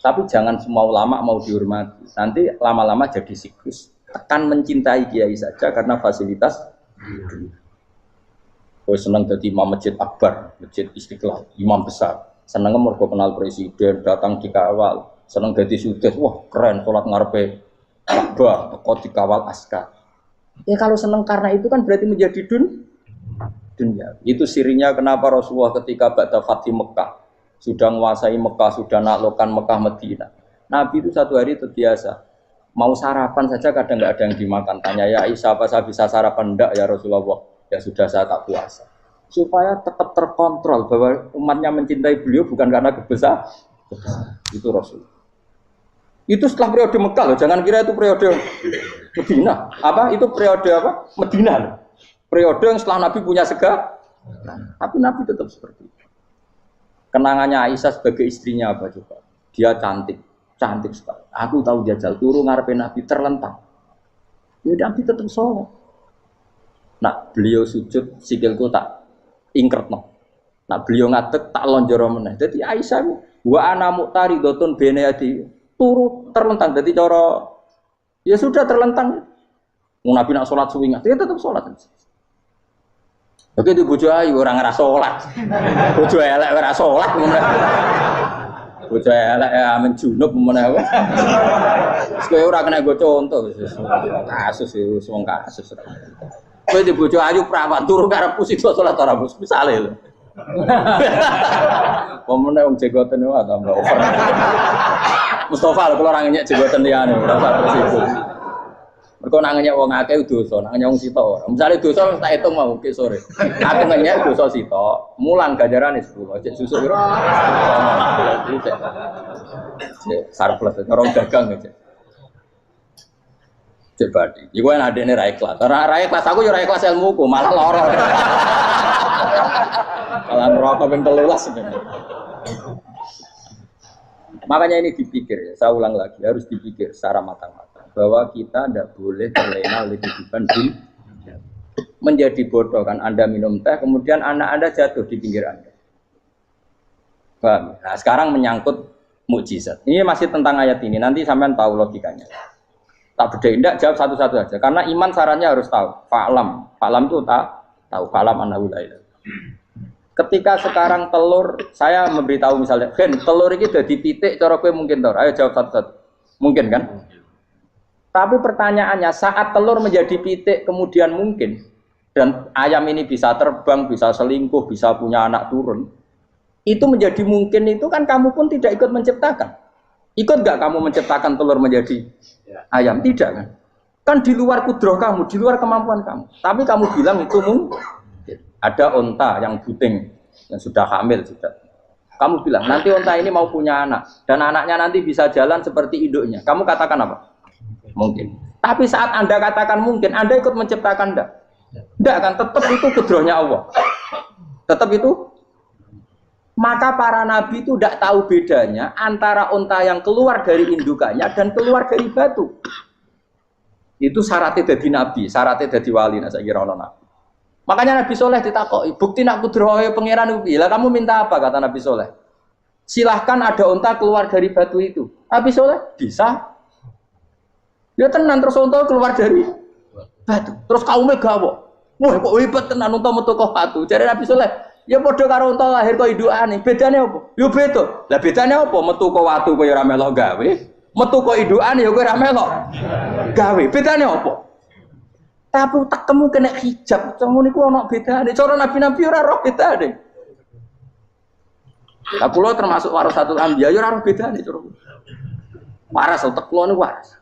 [SPEAKER 2] Tapi jangan semua ulama mau dihormati, nanti lama-lama jadi siklus. Tekan mencintai kiai saja karena fasilitas. Oh, senang jadi imam masjid akbar, masjid Istiqlal, imam besar. Senang mergo kenal presiden, datang dikawal. Senang jadi sudes, wah keren, sholat ngarepe Ka'bah, teko dikawal askar. Ya kalau senang karena itu kan berarti menjadi dunia. Itu sirinya kenapa Rasulullah ketika ba'da Fathi Mekah sudah menguasai Mekah, sudah naklukkan Mekah Madinah. Nabi itu satu hari terbiasa. Mau sarapan saja kadang nggak ada yang dimakan. Tanya ya Aisyah, apa saya bisa sarapan? Enggak ya Rasulullah. Ya sudah saya tak puasa. Supaya tetap terkontrol bahwa umatnya mencintai beliau bukan karena kebesaran. Itu Rasul. Itu setelah periode Mekah loh, jangan kira itu periode Medina. Apa? Itu periode apa? Medina loh. Periode yang setelah Nabi punya segala. Tapi Nabi tetap seperti itu. Kenangannya Aisyah sebagai istrinya apa coba? Dia cantik, cantik sekali. Aku tahu jajal turun ngarepin Nabi terlentang. Ya Nabi tetap sholat. Nah, beliau sujud sikilku tak ingkret no. Nah, beliau ngadeg tak lonjoro meneh. Jadi Aisyah wa ana muqtaridotun bene adi turu terlentang, jadi cara ya sudah terlentang. Nabi nak sholat suwi dia tetap sholat. Oke di bojo ayu orang ngerasa sholat, bojo elek ora sholat, bojo elek ya menjunub mana? Sekali orang kena gue contoh, kasus itu semua kasus. Kue di bojo ayu perawan turu karena pusing sholat orang bus misalnya. Pemenang wong jegoten wae tambah over. Mustafa kalau orang nyek jegoten liyane ora usah tersipu. Mergo nang nyek wong akeh dosa, nang nyek wong sitok ora. Misale dosa tak hitung mau ke sore. Aku nyek dosa sitok, mulang ganjarane 10. Cek susu piro? Cek surplus orang dagang aja. Cek badi. Iku enak adene ra ikhlas. Ora ikhlas aku yo ora ikhlas ilmuku, malah lara. Kalau merokok ping 13 sebenarnya. Makanya ini dipikir ya, saya ulang lagi harus dipikir secara matang-matang bahwa kita tidak boleh terlena oleh kehidupan dunia. Menjadi bodoh kan Anda minum teh kemudian anak Anda jatuh di pinggir Anda. Paham? Nah, sekarang menyangkut mukjizat. Ini masih tentang ayat ini, nanti sampean tahu logikanya. Tak beda indah jawab satu-satu aja karena iman sarannya harus tahu. Fa'lam itu tahu fa'lam annahu la ilaha. Ketika sekarang telur, saya memberitahu misalnya, Gen, telur ini udah dipitik, cara gue mungkin telur. Ayo jawab satu-satu. Mungkin kan? Tapi pertanyaannya, saat telur menjadi pitik kemudian mungkin, dan ayam ini bisa terbang, bisa selingkuh, bisa punya anak turun, itu menjadi mungkin itu kan kamu pun tidak ikut menciptakan. Ikut gak kamu menciptakan telur menjadi ayam? Tidak kan? Kan di luar kudroh kamu, di luar kemampuan kamu. Tapi kamu bilang itu mungkin. Ada onta yang buting, yang sudah hamil sudah. Kamu bilang nanti onta ini mau punya anak dan anaknya nanti bisa jalan seperti induknya. Kamu katakan apa? Mungkin. Tapi saat Anda katakan mungkin, Anda ikut menciptakan enggak? Enggak kan? Tetap itu kudrohnya Allah. Tetap itu. Maka para nabi itu tidak tahu bedanya antara onta yang keluar dari indukannya dan keluar dari batu. Itu syaratnya jadi nabi, syaratnya jadi wali. Nah, saya kira nabi. Makanya Nabi Soleh ditakoki, bukti nak kudrohe pangeran ubi. Lah kamu minta apa kata Nabi Soleh? Silahkan ada unta keluar dari batu itu. Nabi Soleh bisa. Dia tenan terus unta keluar dari batu. Terus kaumnya gawok. Wah kok hebat tenan unta metu kok batu. Jadi Nabi Soleh, ya padha karo unta lahir kok indukane. Bedane apa? Yo beda. Lah bedane apa? Metu kok watu kok ya ora melok gawe. Metu kok indukane ya kowe ora melok gawe. Bedane apa? Tapi utakmu kena hijab, ngono niku ana bedane. Cara nabi-nabi ora roh bedane. Lah kula termasuk warasatul anbiya ya ora roh bedane cara. Waras utek kula niku waras.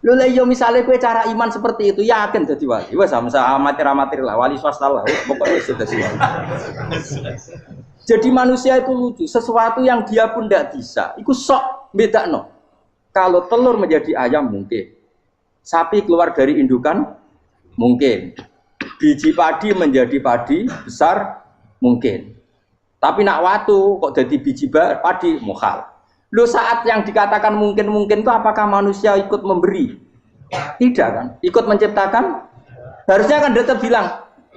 [SPEAKER 2] Lho lah yo misale kowe cara iman seperti itu yakin dadi wali. Wes sama amatir-amatir lah, wali swasta lah, pokoknya sudah wali. Jadi manusia itu lucu, sesuatu yang dia pun tidak bisa. Iku sok bedakno. Kalau telur menjadi ayam mungkin. Sapi keluar dari indukan mungkin. Biji padi menjadi padi besar mungkin. Tapi nak watu kok jadi biji padi mukhal. Lu saat yang dikatakan mungkin-mungkin itu apakah manusia ikut memberi? Tidak kan? Ikut menciptakan? Harusnya kan dia tetap bilang,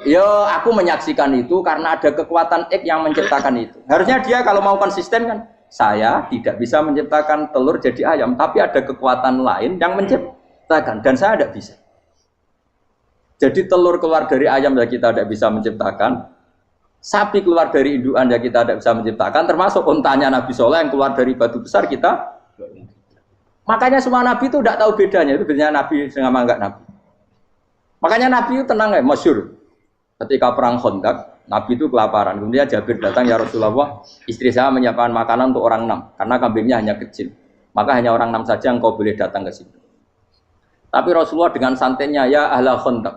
[SPEAKER 2] yo aku menyaksikan itu karena ada kekuatan X yang menciptakan itu. Harusnya dia kalau mau konsisten kan, saya tidak bisa menciptakan telur jadi ayam, tapi ada kekuatan lain yang menciptakan dan saya tidak bisa. Jadi telur keluar dari ayam ya kita tidak bisa menciptakan. Sapi keluar dari indukan ya kita tidak bisa menciptakan, termasuk untanya Nabi Soleh yang keluar dari batu besar kita. Makanya semua Nabi itu tidak tahu bedanya, itu bedanya Nabi sama enggak Nabi. Makanya Nabi itu tenang ya, masyhur. Ketika perang Khandaq, Nabi itu kelaparan. Kemudian Jabir datang, ya Rasulullah, istri saya menyiapkan makanan untuk orang 6, karena kambingnya hanya kecil. Maka hanya orang 6 saja yang kau boleh datang ke situ. Tapi Rasulullah dengan santainya, ya ahla Khandaq.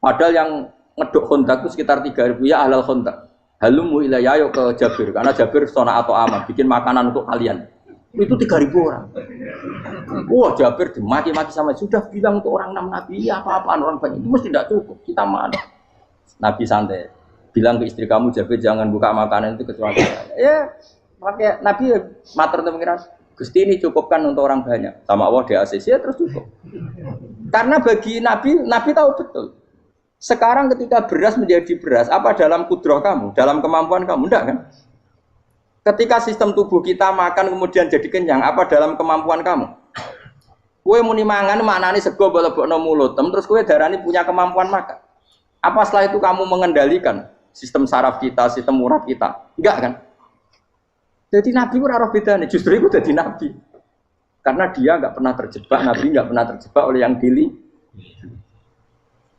[SPEAKER 2] Padahal yang ngeduk Khandaq itu sekitar 3.000, ya ahlal Khandaq. Halumu ilayya ayo ke Jabir, karena Jabir sona atau aman, bikin makanan untuk kalian. Itu 3.000 orang. Wah, Jabir dimaki-maki sama, sudah bilang untuk orang 6 Nabi, ya apa-apaan orang banyak, itu mesti tidak cukup, kita mana. Nabi santai, bilang ke istri kamu, Jabir jangan buka makanan itu kecuali saya. Ya, pakai Nabi matur untuk pengiran, Gusti ini cukupkan untuk orang banyak. Sama Allah di ACC ya terus cukup. Karena bagi Nabi, Nabi tahu betul. Sekarang ketika beras menjadi beras, apa dalam kudrah kamu, dalam kemampuan kamu? Enggak kan? Ketika sistem tubuh kita makan kemudian jadi kenyang, apa dalam kemampuan kamu? Kue muni mangan maknane sego balebokno mulut, terus kue darani punya kemampuan makan. Apa setelah itu kamu mengendalikan sistem saraf kita, sistem urat kita? Enggak kan? Jadi Nabi ora roh bedane, justru itu jadi Nabi. Karena dia enggak pernah terjebak, Nabi enggak pernah terjebak oleh yang dili.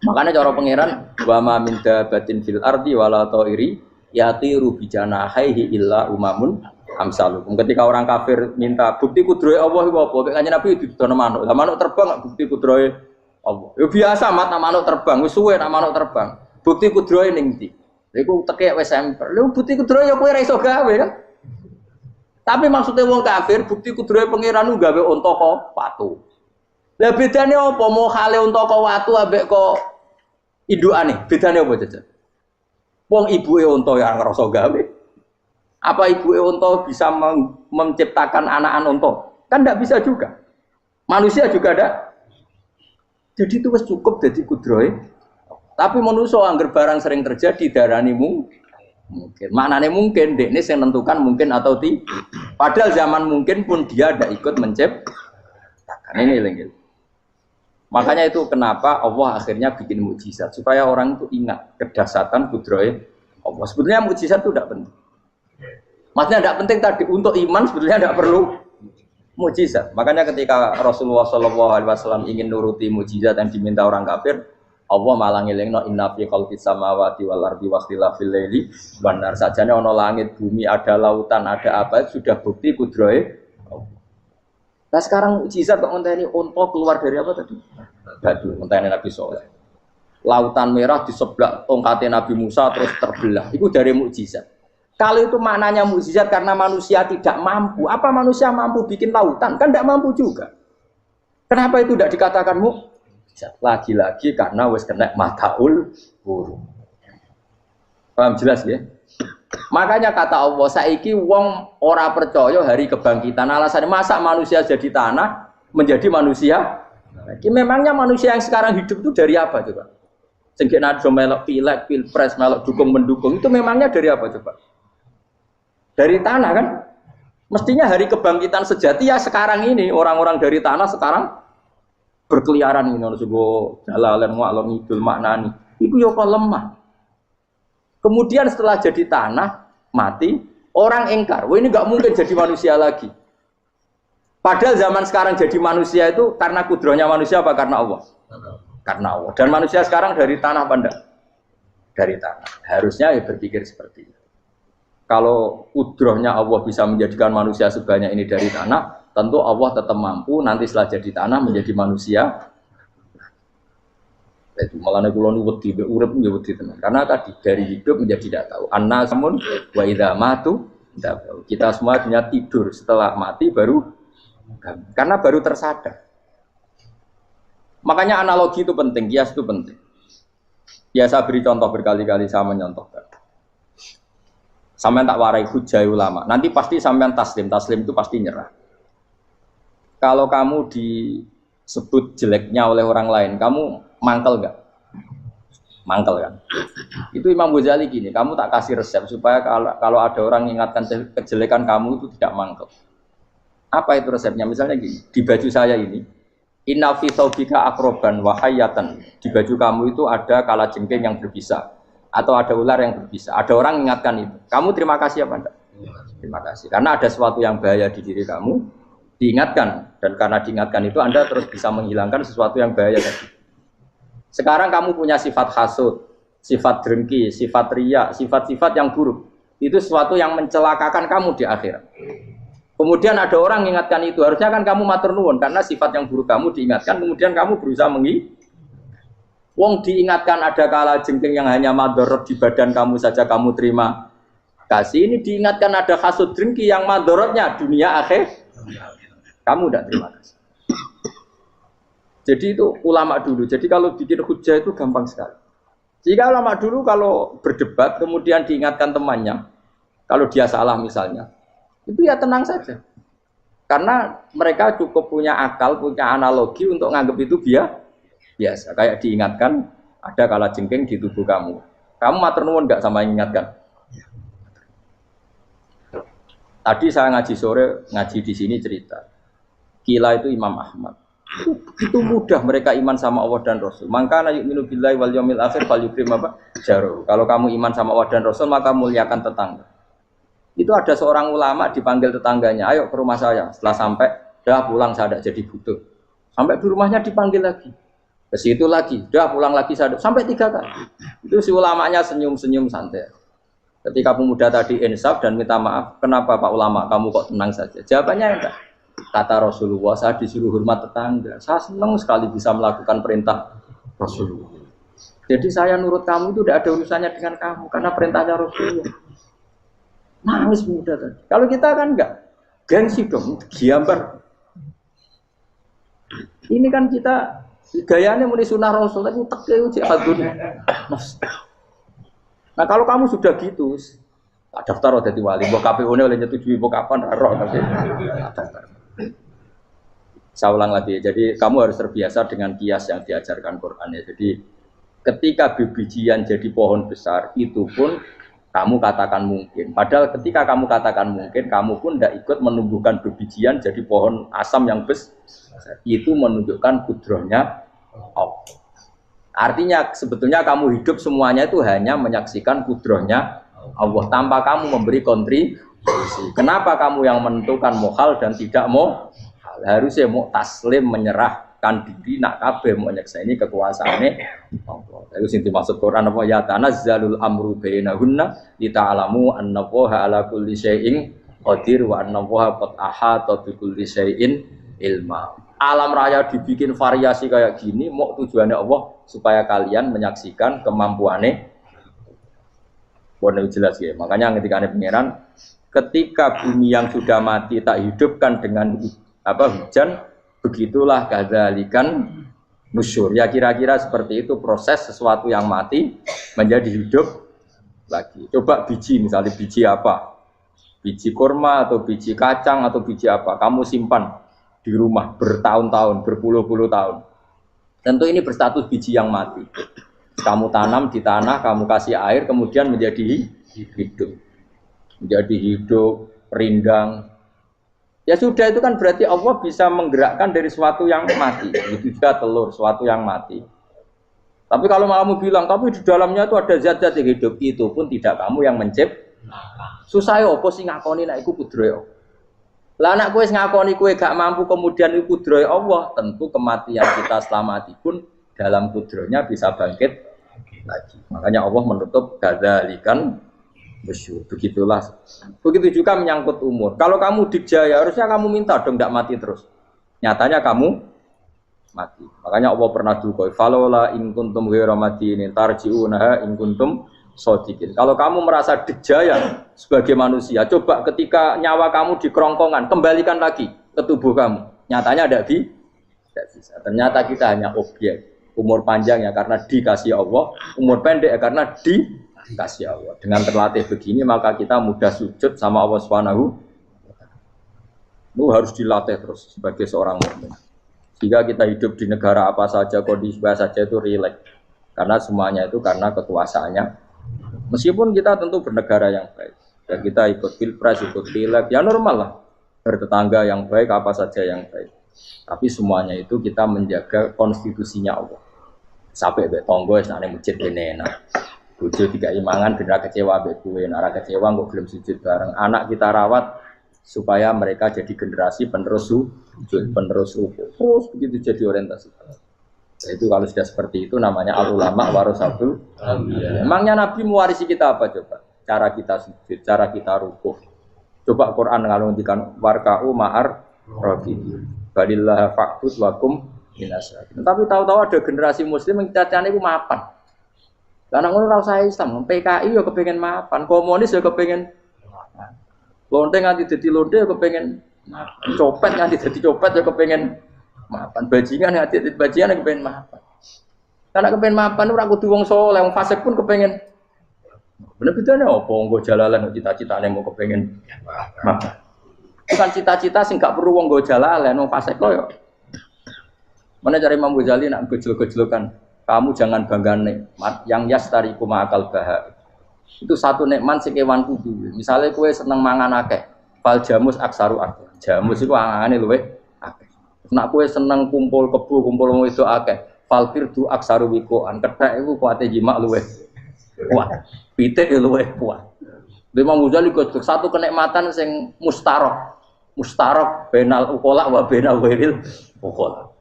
[SPEAKER 2] Makanya cara pangeran wa ma min dabatin fil ardi wala ta'iri yatiru bijanahihi illa umamun amsalukum. Ketika orang kafir minta bukti kudrohe Allah iku apa? Kanjeng Nabi didono manuk. Lah manuk terbang bukti kudrohe Allah. Ya biasa mat manuk terbang, wis suwe nak manuk terbang. Bukti kudrohe ning ndi? Iku tekek wis semper. Lha bukti kudrohe ya kowe ra iso gawe kan. Tapi maksudnya wong kafir bukti kudrohe pangeran ku gawe unta kok watu. Lah bedane apa? Mau hale unta kok watu ambek kok indukane, bedane apa jajan? Wong ibuke unta ya ngrasa gawe. Apa ibuke unta bisa menciptakan anakan unta? Kan tidak bisa juga. Manusia juga ada. Jadi itu wis cukup dadi kudrohe. Tapi manusia angger barang sering terjadi darani mungkin. Maknane mungkin dekne sing nentukan mungkin atau tidak. Padahal zaman mungkin pun dia tidak ikut menciptakan. Ini lagi. Makanya itu kenapa Allah akhirnya bikin mukjizat supaya orang itu ingat kedahsyatan kudrohe Allah. Sebetulnya mukjizat itu tidak penting. Maksudnya tidak penting tadi untuk iman sebetulnya tidak perlu mukjizat. Makanya ketika Rasulullah SAW ingin nuruti mukjizat yang diminta orang kafir, Allah malah ngelingno inna fi khalqis samawati wal ardi wakhtilafil laili wan nar. Sajane ana langit, bumi, ada lautan, ada apa sudah bukti kudrohe. Nah sekarang mukjizat kok ngenteni unta keluar dari apa tadi? Batu, ngenteni Nabi Soleh. Lautan merah di sebelah tongkatnya Nabi Musa terus terbelah. Itu dari mukjizat. Kalau itu maknanya mukjizat karena manusia tidak mampu. Apa manusia mampu bikin lautan? Kan tidak mampu juga. Kenapa itu tidak dikatakan mukjizat? Lagi-lagi karena wis kena mataul burung. Paham jelas ya? Makanya kata Allah, saiki wong ora percaya hari kebangkitan. Alasannya masa manusia jadi tanah menjadi manusia? Memangnya manusia yang sekarang hidup itu dari apa coba? Sengke nado melok pilek, pilpres, melok dukung mendukung itu memangnya dari apa coba? Dari tanah kan? Mestinya hari kebangkitan sejati ya sekarang ini orang-orang dari tanah sekarang berkeliaran ini ono sugo jalalan ngalor ngidul maknani. Iku yo kok lemah. Kemudian setelah jadi tanah, mati, orang engkar. Wah ini nggak mungkin jadi manusia lagi. Padahal zaman sekarang jadi manusia itu karena kudrohnya manusia apa karena Allah? Karena Allah. Dan manusia sekarang dari tanah apa enggak? Dari tanah. Harusnya ya berpikir seperti itu. Kalau kudrohnya Allah bisa menjadikan manusia sebanyak ini dari tanah, tentu Allah tetap mampu nanti setelah jadi tanah menjadi manusia. Itu malah kula nu wedi urip nggih wedi tenan. Karena tadi dari hidup menjadi tidak tahu. Annasamun wa idza matu tidak tahu. Kita semua punya tidur setelah mati baru karena baru tersadar. Makanya analogi itu penting, kias itu penting. Ya saya beri contoh berkali-kali saya menyontohkan. Sampean tak warai hujah ulama. Nanti pasti sampean taslim itu pasti nyerah. Kalau kamu disebut jeleknya oleh orang lain, kamu mangkel nggak? Mangkel kan? Itu Imam Ghazali gini, kamu tak kasih resep supaya kalau ada orang mengingatkan kejelekan kamu itu tidak mangkel. Apa itu resepnya? Misalnya gini, di baju saya ini, inna fi thawbika akroban wa hayatan. Di baju kamu itu ada kalajengking yang berbisa atau ada ular yang berbisa. Ada orang mengingatkan itu. Kamu terima kasih apa enggak? Terima kasih. Karena ada sesuatu yang bahaya di diri kamu, diingatkan, dan karena diingatkan itu Anda terus bisa menghilangkan sesuatu yang bahaya tadi. Sekarang kamu punya sifat hasud, sifat dengki, sifat riya, sifat-sifat yang buruk. Itu sesuatu yang mencelakakan kamu di akhirat. Kemudian ada orang mengingatkan itu, harusnya kan kamu matur nuwun karena sifat yang buruk kamu diingatkan, kemudian kamu berusaha Wong diingatkan ada kalajengking yang hanya madorot di badan kamu saja kamu terima kasih. Ini diingatkan ada hasud dengki yang madorotnya dunia akhir, kamu tidak terima kasih. Jadi itu ulama dulu. Jadi kalau bikin hujah itu gampang sekali. Jika ulama dulu kalau berdebat kemudian diingatkan temannya, kalau dia salah misalnya, itu ya tenang saja. Karena mereka cukup punya akal, punya analogi untuk nganggap itu biasa. Kayak diingatkan ada kalajengking di tubuh kamu. Kamu matur nuwun enggak sama ingatkan? Tadi saya ngaji sore, ngaji di sini cerita. Kila itu Imam Ahmad. Itu mudah mereka iman sama Allah dan Rasul. Maka yu'minu billahi wal yaumil akhir falyukrim apa? Jaru. Kalau kamu iman sama Allah dan Rasul maka muliakan tetangga. Itu ada seorang ulama dipanggil tetangganya, ayo ke rumah saya. Setelah sampai, dah pulang saya tidak jadi butuh. Sampai di rumahnya dipanggil lagi. Ke situ lagi, dah pulang lagi saya sampai 3 kali. Itu si ulamanya senyum-senyum santai. Ketika pemuda tadi insaf dan minta maaf, kenapa Pak Ulama kamu kok tenang saja? Jawabannya enggak. Kata Rasulullah, saya disuruh hormat tetangga. Saya senang sekali bisa melakukan perintah Rasulullah. Jadi saya nurut kamu itu tidak ada urusannya dengan kamu, karena perintahnya Rasulullah. Nangis muda tadi. Kalau kita kan enggak, gengsi dong, giambar. Ini kan kita gayanya muni sunnah Rasul, tapi teke uji hadun. Nah kalau kamu sudah gitu, daftar jadi wali, mbok KPU-ne oleh nyetujui mbok kapan roh tapi daftar. Saya ulang lagi, jadi kamu harus terbiasa dengan kias yang diajarkan Quran ya. Jadi ketika bibijian jadi pohon besar, itu pun kamu katakan mungkin. Padahal ketika kamu katakan mungkin, kamu pun tidak ikut menumbuhkan bibijian jadi pohon asam yang besar. Itu menunjukkan kudrohnya Allah. Artinya sebetulnya kamu hidup semuanya itu hanya menyaksikan kudrohnya Allah tanpa kamu memberi kontribusi. Kenapa kamu yang menentukan mohal dan tidak mau? Harusnya mau taslim menyerahkan diri nak kabeh mau nyekseni kekuasaane Allah. Itu sing dimaksud Quran apa ya tanazzalul amru bainahunna lita'lamu annallaha ala kulli syai'in qadir wa annallaha qad ahata bi kulli syai'in ilma. Alam raya dibikin variasi kayak gini mau tujuannya Allah supaya kalian menyaksikan kemampuannya. Boleh jelas ya. Makanya ketika ada pangeran, ketika bumi yang sudah mati tak hidupkan dengan hujan, begitulah kadzalikan nusyur. Ya kira-kira seperti itu proses sesuatu yang mati menjadi hidup lagi. Coba biji, misalnya biji apa? Biji kurma atau biji kacang atau biji apa? Kamu simpan di rumah bertahun-tahun, berpuluh-puluh tahun. Tentu ini berstatus biji yang mati. Kamu tanam di tanah, kamu kasih air, kemudian menjadi hidup. Menjadi hidup, rindang. Ya sudah, itu kan berarti Allah bisa menggerakkan dari sesuatu yang mati. Itu juga telur, sesuatu yang mati. Tapi kalau kamu bilang, tapi di dalamnya itu ada zat-zat yang hidup, itu pun tidak kamu yang menciptakan. Susah ya, apa sih ngakoni nak iku kudrohe. Lah anak kowe ngakoni kowe gak mampu kemudian iku kudrohe Allah, tentu kematian kita setelah mati pun dalam kudrohnya bisa bangkit lagi. Makanya Allah menutup kadzalikan Masyhur. Begitulah. Begitu juga menyangkut umur. Kalau kamu dijaya, harusnya kamu minta dong tidak mati terus. Nyatanya kamu mati. Makanya Allah pernah duga, "Falola in kuntum ghairu madinin tarji'unaha in kuntum shodiqin." Kalau kamu merasa dijaya sebagai manusia, coba ketika nyawa kamu di kerongkongan, kembalikan lagi ke tubuh kamu. Nyatanya tidak bisa. Ternyata kita hanya objek. Umur panjang ya karena dikasih Allah, umur pendek ya karena dikasih Allah. Dengan terlatih begini maka kita mudah sujud sama Allah Subhanahu. Itu harus dilatih terus sebagai seorang mukmin. Jika kita hidup di negara apa saja, kondisi apa saja itu rileks. Karena semuanya itu karena kekuasaannya. Meskipun kita tentu bernegara yang baik. Dan kita ikut pilpres, ikut pileg, ya normal lah. Bertetangga yang baik, apa saja yang baik. Tapi semuanya itu kita menjaga konstitusinya Allah. Sampai betonggo, sana masjid ini enak. Bojo tiga imangan, benar kecewa bekuin. Nara kecewa, nggak belum sujud bareng. Anak kita rawat supaya mereka jadi generasi penerus sujud, penerus rukuk. Terus begitu jadi orientasi. Nah, itu kalau sudah seperti itu namanya al-ulama warasatul anbiya. Emangnya Nabi mewarisi kita apa coba? Cara kita sujud, cara kita rukuk. Coba Quran ngalundikan warka'u ma'ar rafiqin. Balillah fa'bud wakum minasyakirin. Tapi tahu-tahu ada generasi muslim yang cacane iku mapan. Karena ngono ora usah Islam, PKI ya kepengen mapan, komunis ya kepengen lonte nganti dadi lonte ya kepengen copet nganti dadi copet ya kepengen mapan, bajingan nganti dadi bajingan ya kepengen mapan. Karena kepengen mapan ora kudu wong saleh, wong fasik pun kepengen. Bener bedane apa nggo jalalan cita-citane mau kepengen mapan. Bukan cita-cita sing gak perlu wong nggo jalalan, wong fasik kok ya. Mana cari Imam Ghazali nak gejlok-gejlokan, kamu jangan bangga nikmat yang yastariku ma'akal bahar. Itu satu nikmat sing kewan kudu. Misalnya kowe seneng mangan akeh, fal jamus aksaru akeh. Jamus iku angane luwih akeh. Nek kowe seneng kumpul kebo, kumpul wong wedok akeh, fal firdu aksaru wikoan. Kethek iku kuwate jimak luwih kuat. Pitik luwih kuat. Imam Ghazali kok satu kenikmatan sing mustarok benal ukola wa benal wiril ukola.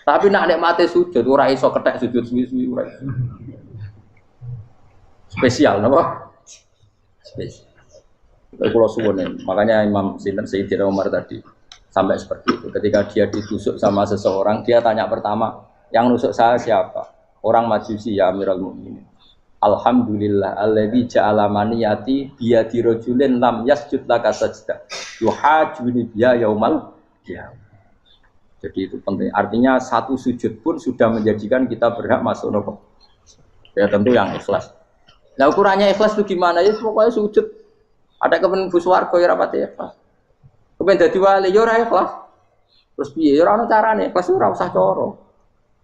[SPEAKER 2] Tapi nak nikmate sujud ora iso kethek sujud suwi-suwi ora. Spesial napa? Spesial. Kalau suwun makanya Imam Sinten Sayyidina Umar tadi sampai seperti itu. Ketika dia ditusuk sama seseorang, dia tanya pertama, yang nusuk saya siapa? Orang Majusi ya Amirul Mukminin. Alhamdulillah alladzi ja'ala maniyati biyadi rajulin lam yasjud laka sajdah. Yuhajuni biya yaumal qiyamah. Jadi itu penting. Artinya satu sujud pun sudah menjadikan kita berhak masuk neraka. Ya tentu yang ikhlas. Nah ukurannya ikhlas itu gimana? Ya pokoknya sujud. Ada kepen buswarga ya rapati ikhlas. Kepen dadi wali ya ora ikhlas. Terus piye? Ya ora ono carane. Ikhlas ora usah cara.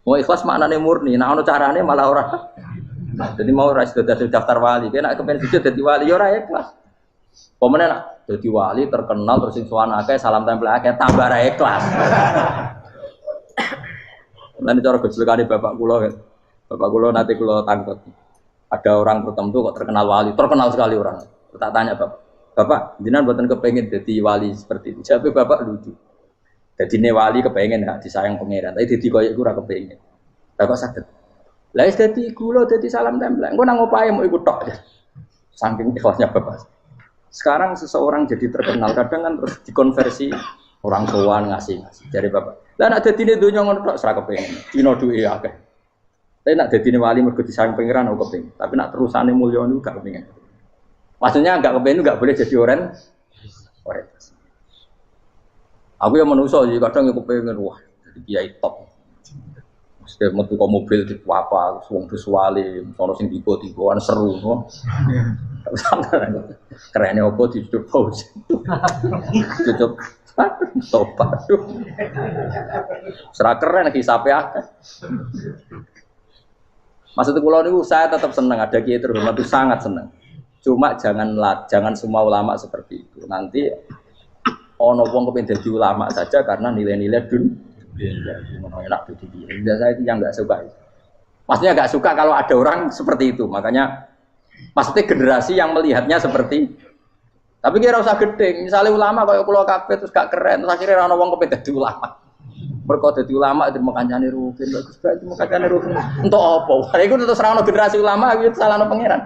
[SPEAKER 2] Mau ikhlas maknane murni. Nah ono carane malah ora. Jadi mau ora daftar wali. Kena kepen sujud dadi wali ya ora ikhlas. Pemene nak dadi wali terkenal terus sing sowan akeh salam tempel akeh tambah ra ikhlas. Lan cara gejolakane bapak kula kan. Bapak kula nanti kula tangkep. Ada orang tertentu kok terkenal wali, terkenal sekali orang. Tak tanya bapak, jenengan mboten kepengin dadi wali seperti itu. Jawab bapak lucu. Dadine wali kepengin hak disayang pangeran, tapi dadi koyo iku ora kepengin. Lah kok saged. Lah wis dadi kula dadi salam tempel. Engko nang opahe mau ikut tok. Saking ikhlasnya bapak. Sekarang seseorang jadi terkenal, kadang kan terus dikonversi orang sowan ngasih. Dari bapak. Lah nek dadine donya ngono tok ora kepengin. Dino duwe akeh. Tapi nek dadine wali mergo disayang pangeran kok kepengin. Tapi nek terusane mulya niku gak kepengin. Maksudnya enggak kepengin enggak boleh jadi orang. Aku yang manusa jadi kadang aku kepengin wah jadi kiai top. Mesti metu kok mobil di apa wong wali, sono sing tiba-tibaan seru no. Kerennya apa ditutup pause. Tutup topat. Serah keren hisabe akeh. Maksud kula niku saya tetap senang ada kiai terhormat itu sangat senang. Cuma jangan semua ulama seperti itu. Nanti ono wong kepengin dadi ulama saja karena nilai-nilai dunia. Enak itu dia. Saya itu yang nggak suka. Maksudnya nggak suka kalau ada orang seperti itu. Makanya maksudnya generasi yang melihatnya seperti. Tapi kira usah gede. Misalnya ulama kayak pulau kafe terus gak keren. Terus akhirnya orang ngomong kepen jadi ulama. Berkau jadi ulama itu makanya rutin. Bagus banget makanya rutin. Untuk apa? Wah itu terus orang generasi ulama itu salah no pangeran.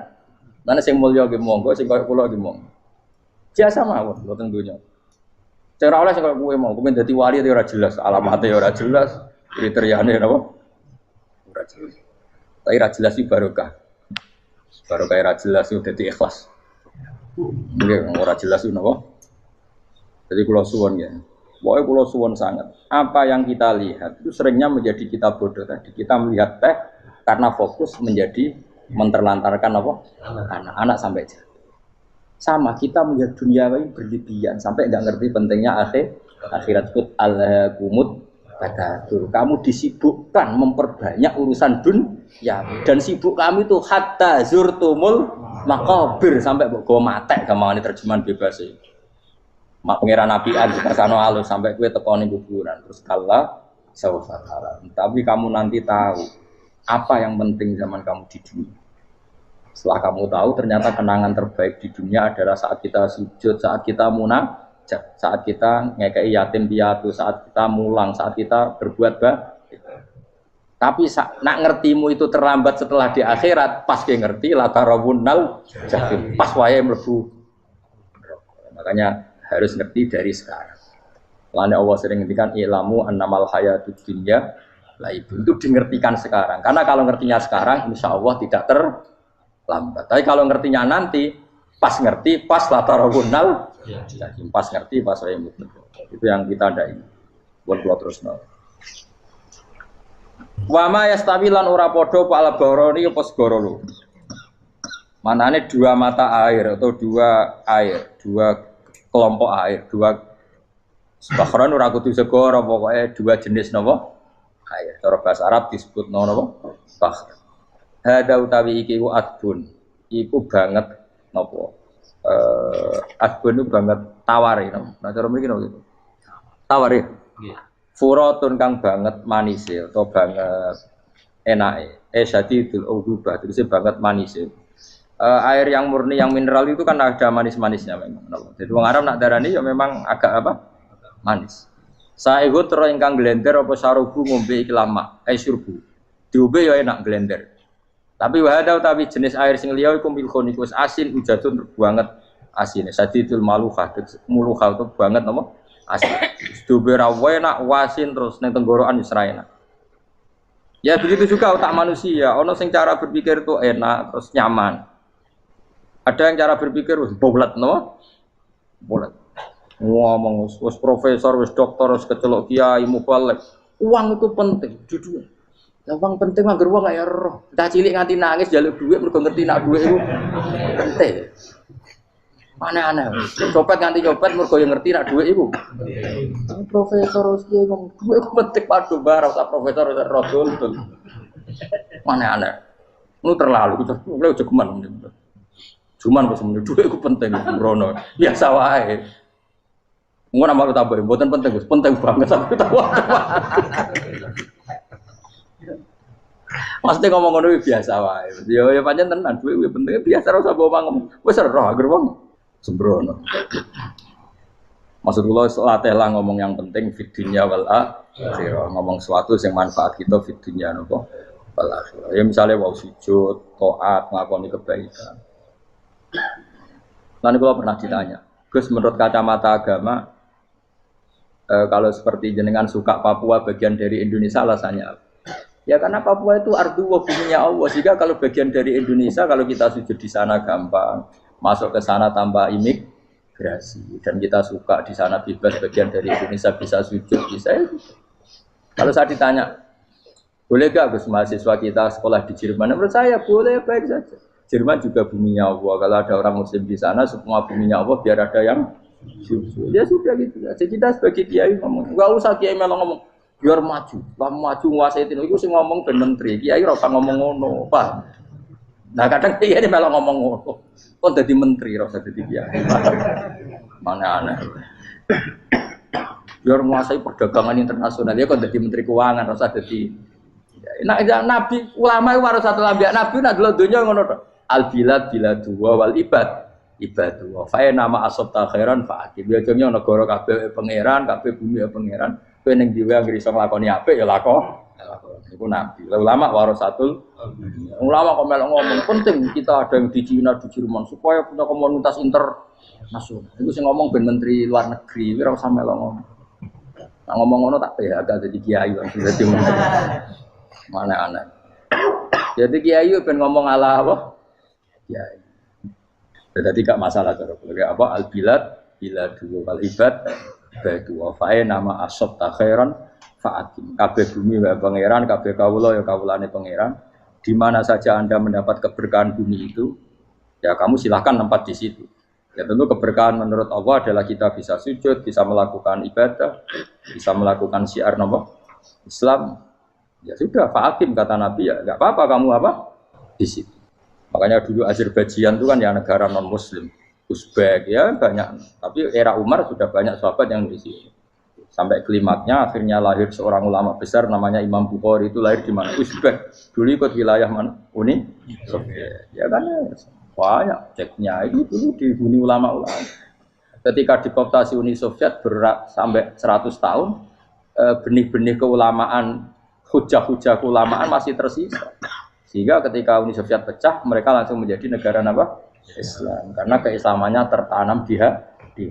[SPEAKER 2] Mana sing mulya nggih monggo, sing kaya kula nggih monggo. Biasa mawon mboten dunya. Cara oleh sing kaya kowe mau, kowe dadi wali ora jelas, alamate ora jelas, kriteriane napa? Ora jelas. Tapi ora jelas iki barokah. Barokah ora jelas itu dadi ikhlas. Nggih, ora jelas itu napa? Jadi kula suwun ya. Pokoknya kula suwun sangat. Apa yang kita lihat itu seringnya menjadi kita bodoh tadi. Kita melihat teh karena fokus menjadi menterlantarkan apa? Anak-anak sampai jatuh. Sama kita melihat dunia ini berlebihan sampai nggak ngerti pentingnya akhirat put al-kumut takatsur. Kamu disibukkan memperbanyak urusan dunia dan sibuk kami itu hatta zurtumul maqabir sampai mbok go matek gamane terjemahan bebas e. Mak pangeran nabian dikasano alus sampai kowe tekoni kuburan terus kala sawfa tara. Tapi kamu nanti tahu apa yang penting zaman kamu di dunia. Setelah kamu tahu ternyata kenangan terbaik di dunia adalah saat kita sujud, saat kita munajat, saat kita ngekei yatim piatu, saat kita mulang, saat kita berbuat baik. Tapi nak ngertimu itu terlambat setelah di akhirat, pas dia ngerti latarawunnal jahim, pas wae mlebu. Makanya harus ngerti dari sekarang. Lainnya Allah sering ngertikan ilamu annamal hayatud dunya laibun, itu dingertikan sekarang. Karena kalau ngertinya sekarang, insya Allah tidak terlambat. Tapi kalau ngertinya nanti, pas ngerti, pas latarawunnal jahim, pas ngerti, pas wae mlebu. Itu yang kita ada ini. Buat keluar terus no. Wama yastawilan ora padha pal baroni apa segara. Manane dua mata air atau dua air, dua kelompok air, dua bahron ora kudu segara, pokoke dua jenis napa? Air. Cara bahasa Arab disebut napa? Bahr. Hada utawi iki ku adbun. Iku banget napa? Adbun itu banget tawar ya. Nah cara mriki napa gitu. Tawar ya. Nggih. Furatun kang banget manis atau banget enake. Syadidul udubah, terus banget manis. Air yang murni yang mineral itu kan ada manis-manisnya memang. Jadi wong Arab nak darani ya memang agak apa? Manis. Saehu tero ingkang glender apa sarubu ngombe iki lama, surbu. Diombe ya enak glender. Tapi wahada utawi jenis air sing liya iku milkhonikus asin ujatun banget asine. Syadidul maluhah, muluhah itu banget apa? Asin. Diombe ra enak wasin terus ning tenggorokan wis ra enak. Ya begitu juga otak manusia, ono sing cara berpikir itu enak terus nyaman. Ada yang cara berpikir wis bolet no? Bolet. Ngomong wis profesor, wis doktor, wis kecelok kiai mubalek. Uang itu penting di dunia. Ya uang penting anggar uang kaya roh. Dah cilik nganti nangis njaluk dhuwit mergo ngerti nak dhuwit iku penting. Aneh-aneh. Copet nganti copet mergo yo ngerti nak dhuwit iku. Profesor wis kiai ngomong dhuwit penting padu barang sak profesor roh dul. Aneh-aneh. Lu terlalu lu jogeman. Cuman kok semeneh dhuwit iku penting rono. Biasa wae. Ngono malu tambah mboten penting, Gus. Penting banget sampe tahu. Pasti ngomong ngono biasa wae. Ya pancen tenan dhuwit kuwi penting biasa ora usah bawa ngomong. Wis roh agar wong sembrono. Maksud kula latih lah ngomong yang penting fid dunya wal akhirah. Ngomong sesuatu yang manfaat kita fid dunya napa wal akhirah. Ya misale wau sujud, taat, ngakoni kebaikan. Nanti kula pernah ditanya, Gus menurut kacamata agama kalau seperti jenengan suka Papua bagian dari Indonesia alasannya apa? Ya karena Papua itu ardu wa buminya Allah. Jika kalau bagian dari Indonesia kalau kita sujud di sana gampang, masuk ke sana tanpa imigrasi dan kita suka di sana bebas bagian dari Indonesia bisa sujud bisa. Ya. Kalau saya ditanya, boleh gak Gus mahasiswa kita sekolah di Jerman? Menurut saya boleh baik saja. Jerman juga buminya Allah. Kalau ada orang Muslim di sana semua buminya Allah biar ada yang ya sudah gitu. Jadi kita sebagai kiai ngomong, enggak usah kiai malah ngomong biar maju, lah maju nguasai itu. Iku sing ngomong ben menteri, kiai ora usah ngomong ngono, Pak. Nah kadang kiai malah ngomong ngono. Kok dadi menteri ora usah dadi kiai. Mana aneh. Biar menguasai perdagangan internasional ya kok dadi menteri keuangan ora usah dadi. Nah, nabi ulama itu harus satu nabi nak dulu dunia ngono to. Al bilad biladu wal ibad. Ibadu. Fa nama asabta khairan fa akib. Ya jenenge negara kabeh pangeran, kabeh bumi pangeran. Kowe ning dhewe anggere iso nglakoni apik ya lakon. Iku nabi. Ulama warasatul. Ulama kok melok ngomong penting kita ada yang di Cina, di Jerman supaya punya komunitas internasional. Itu sing ngomong ben menteri luar negeri, ora usah melok ngomong. Nah, ngomong ngono tak PHK jadi kiai langsung jadi menteri. Mana aneh. Jadi kiai ben ngomong ala apa? Kiai. Jadi gak masalah cara apa al-bilad bila dulu kal ibad batu wafae nama asob takhiran faatim kabeh bumi wa pangeran kabeh kawula ya kawulane pangeran di mana saja Anda mendapat keberkahan bumi itu ya kamu silahkan tempat di situ ya tentu keberkahan menurut Allah adalah kita bisa sujud bisa melakukan ibadah bisa melakukan syiar nama Islam ya sudah faatim kata Nabi ya enggak apa-apa kamu apa di situ. Makanya dulu Azerbaijan itu kan ya negara non Muslim, Uzbek ya banyak. Tapi era Umar sudah banyak sahabat yang di sini. Sampai klimaknya akhirnya lahir seorang ulama besar namanya Imam Bukhari itu lahir di mana? Uzbek. Dulu ikut wilayah mana? Uni Soviet. Ya kan banyak ceknya itu dulu dihuni ulama-ulama. Ketika dikooptasi Uni Soviet berat sampai 100 tahun, benih-benih keulamaan, hujah-hujah keulamaan masih tersisa. Sehingga ketika Uni Soviet pecah, mereka langsung menjadi negara apa? Islam. Karena keislamannya tertanam di hati.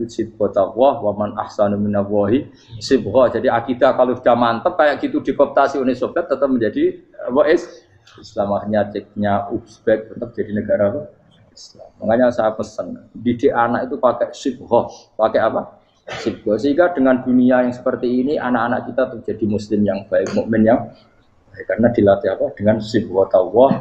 [SPEAKER 2] Sibghatullah wa man ahsanu minallahi sibghah. Jadi akidah kalau sudah mantap kayak gitu dikooptasi Uni Soviet tetap menjadi apa? Islam. Akhirnya ceknya Uzbek tetap jadi negara apa? Islam. Makanya saya pesan, didik anak itu pakai sibghah. Pakai apa? Sibghah. Sehingga dengan dunia yang seperti ini anak-anak kita menjadi muslim yang baik, mukmin yang karena dilatih apa dengan sibghatullah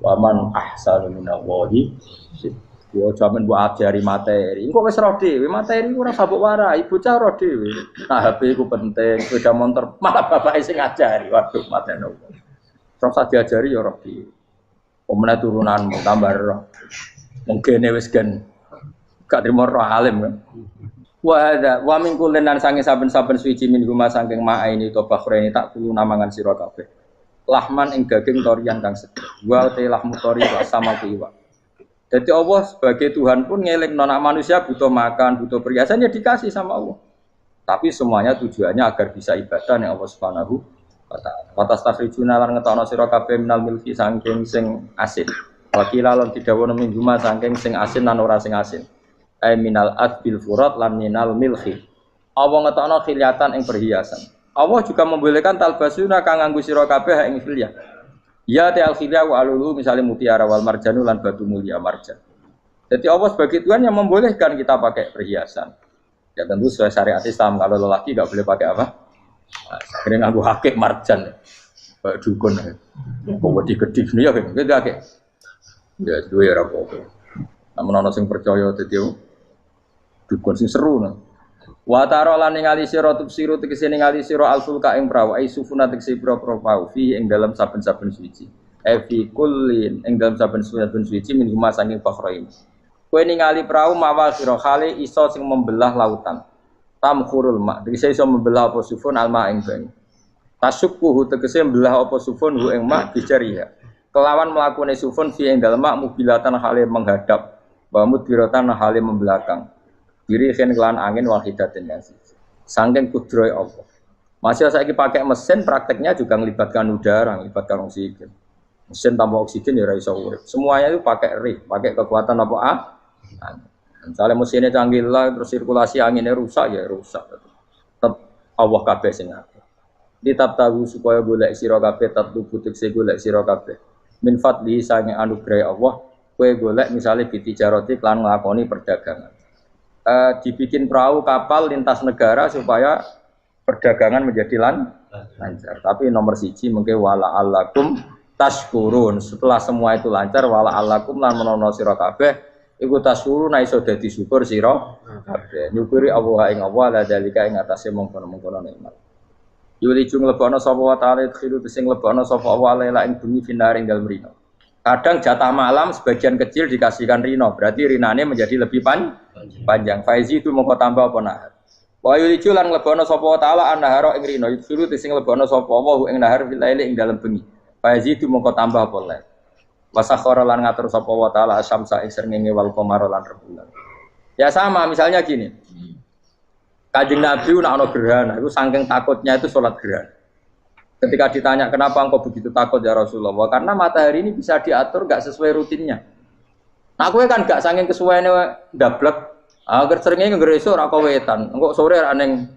[SPEAKER 2] wa man ahsanu minallahi sibghah. Jaman buat ajari materi. Engko wis ro dhewe, materi ora sabuk warai, bocah ro dhewe. Nah, HP ku penting, sepeda motor malah bapake sing ngajari. Waduh, mateno. Terus diajari ya ro dhewe. Omene turunanmu tambah ro. Mungkene wis gen gak trimo ro alim kan. Wa min kullin lan sange saben-saben suci min huma saking ma'aini to bakhreni tak kulo namangan sira kabeh. Lahman ing daging torian kang seger. Wa te lahmu tori sama kiwa. Jadi Allah sebagai Tuhan pun ngeling anak manusia butuh makan, butuh perhiasan ya dikasih sama Allah. Tapi semuanya tujuannya agar bisa ibadah ning Allah Subhanahu wa taala. Wa tastakhrijuna lan ngetokno sira kabeh minal milki saking sing asin. Wa kilalon didhawuhna minggu ma saking sing asin lan ora sing asin. Ai minal adbil furat lan minal milki. Allah ngetokno khiliatan ing perhiasan. Allah juga membolehkan talbasuna kang nganggo sira kabeh ing khiliyah. Ya ta'al khiliyah wa alulu misalnya mutiara wal marjanu lan batu mulia marjan. Jadi Allah sebagai Tuhan yang membolehkan kita pakai perhiasan. Ya tentu sesuai syariat Islam kalau lelaki enggak boleh pakai apa? Akhirnya nganggo hakik marjan. Kayak dukun. Kok wedi-gedi ya gitu akeh. Ya duwe ora apa-apa. Namun ana sing percaya dadi dukun sing seru nah. Wa tarolan ningali sira tubsiru tegese ningali sira alfulka ing prawa ai sufuna tegese pro-pro pau fi ing dalam saben-saben suci. Fi kullin ing dalam saben-saben suci min huma saking fakhrain. Kowe ningali prau mawa sira khali iso sing membelah lautan. Tamkhurul ma tegese iso membelah apa sufun alma ing banyu. Tasukkuhu tegese membelah apa sufun hu ing ma bijariha. Kelawan mlakune sufun fi ing dalem mak mubilatan hale menghadap wa mudbiratan hale membelakang. Diri khen kelan angin wahidatin yang siji. Saking kudroy Allah. Masih saiki pakai mesin prakteknya juga melibatkan udara, melibatkan oksigen. Mesin tanpa oksigen ya ora iso urip. Semuanya itu pakai rig, pakai kekuatan apa Misalnya mesinnya canggih lah, terus sirkulasi anginnya rusak ya rusak. Tetap Allah kabeh sing ngatur. Ditab tahu supaya golek sira kabeh tatlu butik se golek sira kabeh. Min fadli sange anugerah Allah, kowe golek misalnya bitijaroti lan nglakoni perdagangan. Dibikin perahu kapal lintas negara supaya perdagangan menjadi lancar. Tapi nomor siji mungkin wala alakum tashkurun. Setelah semua itu lancar wala alakum lan menono sira kabeh iku tashkurun iso dadi syukur sira kabeh. Nyukuri Allah ing Allah la dalika ing atase mongkon-mongkon nikmat. Yuli jung lebokno sapa wa ta'ala khiru sing lebokno sapa Allah la ing bumi finaring dalem rino. Kadang jatah malam sebagian kecil dikasihkan rino, berarti rinane menjadi lebih panjang. Faizi itu mongko tambah apa nahar. Wa yulicu lan lebono sapa taala annahara ing rino, yusuru sing lebono sapa wa ing nahar fil laili ing dalem bengi. Faizi itu mongko tambah apa lae. Wasakhara lan ngatur sapa wa taala asyamsa ing srengenge wal qamara lan rembulan. Ya sama, misalnya gini. Kanjeng Nabi nek ana gerhana, itu saking takutnya itu salat gerhana. Ketika ditanya kenapa engkau begitu takut ya Rasulullah, karena matahari ini bisa diatur nggak sesuai rutinnya. Nah, aku kan gak saking kesuwennya dablek. Agar seringnya ngeresuk ora wetan. Engko sore aneh.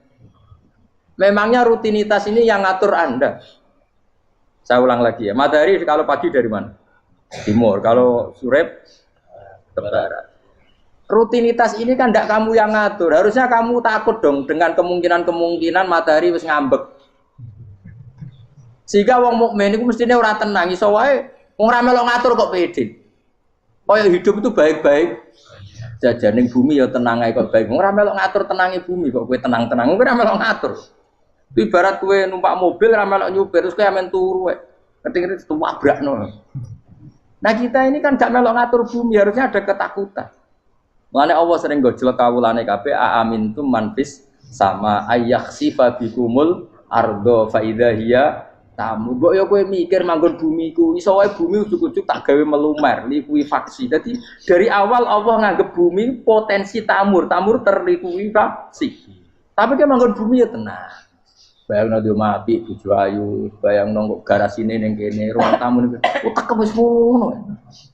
[SPEAKER 2] Memangnya rutinitas ini yang ngatur Anda. Saya ulang lagi ya. Matahari kalau pagi dari mana? Timur. Kalau sore ke barat. Rutinitas ini kan tidak kamu yang ngatur. Harusnya kamu takut dong dengan kemungkinan matahari wis ngambek. Sehingga wong mukmin iku mestine ora tenang iso wae wong ra melok ngatur kok pede. Kaya hidup itu baik-baik. Jajaning bumi ya tenang ae kok baik. Wong ra melok ngatur tenange bumi kok kowe tenang-tenang. Kowe ra melok ngatur. Ibarat kowe numpak mobil ra melok nyupir terus kowe amen turu wae. Keting-keting tuwabrakno. Nah, kita ini kan gak melok ngatur bumi, harusnya ada ketakutan. Mulane Allah sering gojlok kawulane kabeh aamintum manfis sama ayakhsifa bikumul ardo fa idza hiya tamu. Mbok ya kowe mikir manggon bumi ku iso wae bumi ujug-ujug tak gawe melumer, likuifaksi. Jadi dari awal Allah nganggep bumi potensi tamur terlikuifaksi. Tapi kan manggon bumi ya tenang. Bayangno di mati bojo ayu, bayangno kok garasine ning kene, ruang tamu niku. Utek wis ngono.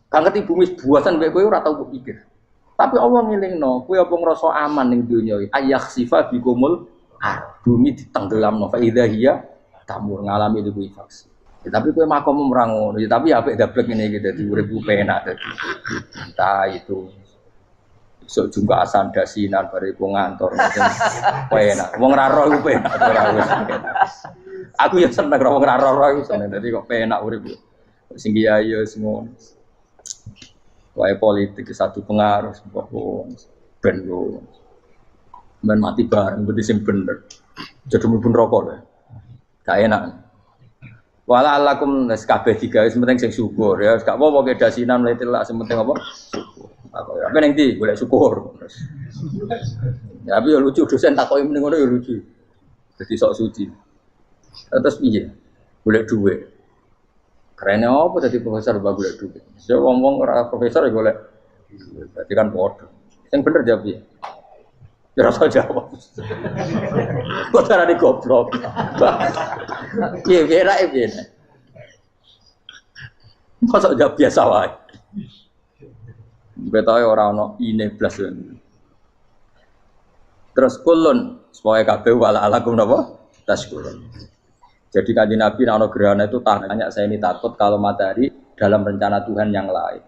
[SPEAKER 2] Gak ngerti bumi buasan mek kowe ora tau pikir. Tapi Allah ngilingno, kowe apa ngrasa aman ning donya iki? Ayakhsifa bikumul bumi ditenggelamno fa idza hiya tamur ngalami likuifaksi. Ya, tapi kowe makom ora ngono. Ya, tapi apik dablek ngene iki dadi urip penak dadi. Entah itu sok jumpa asan dasinan bariku ngantor penak. Wong ra roh iku penak ora wis. Aku ya seneng wong ra roh iku seneng. Dadi kok penak urip. Sing kiai ya ngono. Wae politik satu pengaruh sebab ben yo. Men mati bareng berarti sing bener. Jadi mlebu neraka lho. Gak enak. Wala alakum nes kabeh digawe penting sing syukur ya. Gak apa-apa ke dasinan letilak sing penting apa? Syukur. Apa ning ndi golek syukur. Ya tapi yo lucu dosen takoki mending ngono yo lucu. Dadi sok suci. Terus piye? Golek dhuwit. Kerennya apa dadi profesor mbak golek dhuwit. Yo wong-wong ora profesor ya golek. Berarti kan padha. Sing bener jawab piye? Ya rasa jawab. Kok cara di goblok. Piye piye. Kok jawab biasa wae. Betahe ora ono ine blas. Terus kulun supaya kabeh wala alakum napa? Taskurun. Jadi kanjeng Nabi ana gerhana itu tanya saya ini takut kalau matahari dalam rencana Tuhan yang lain.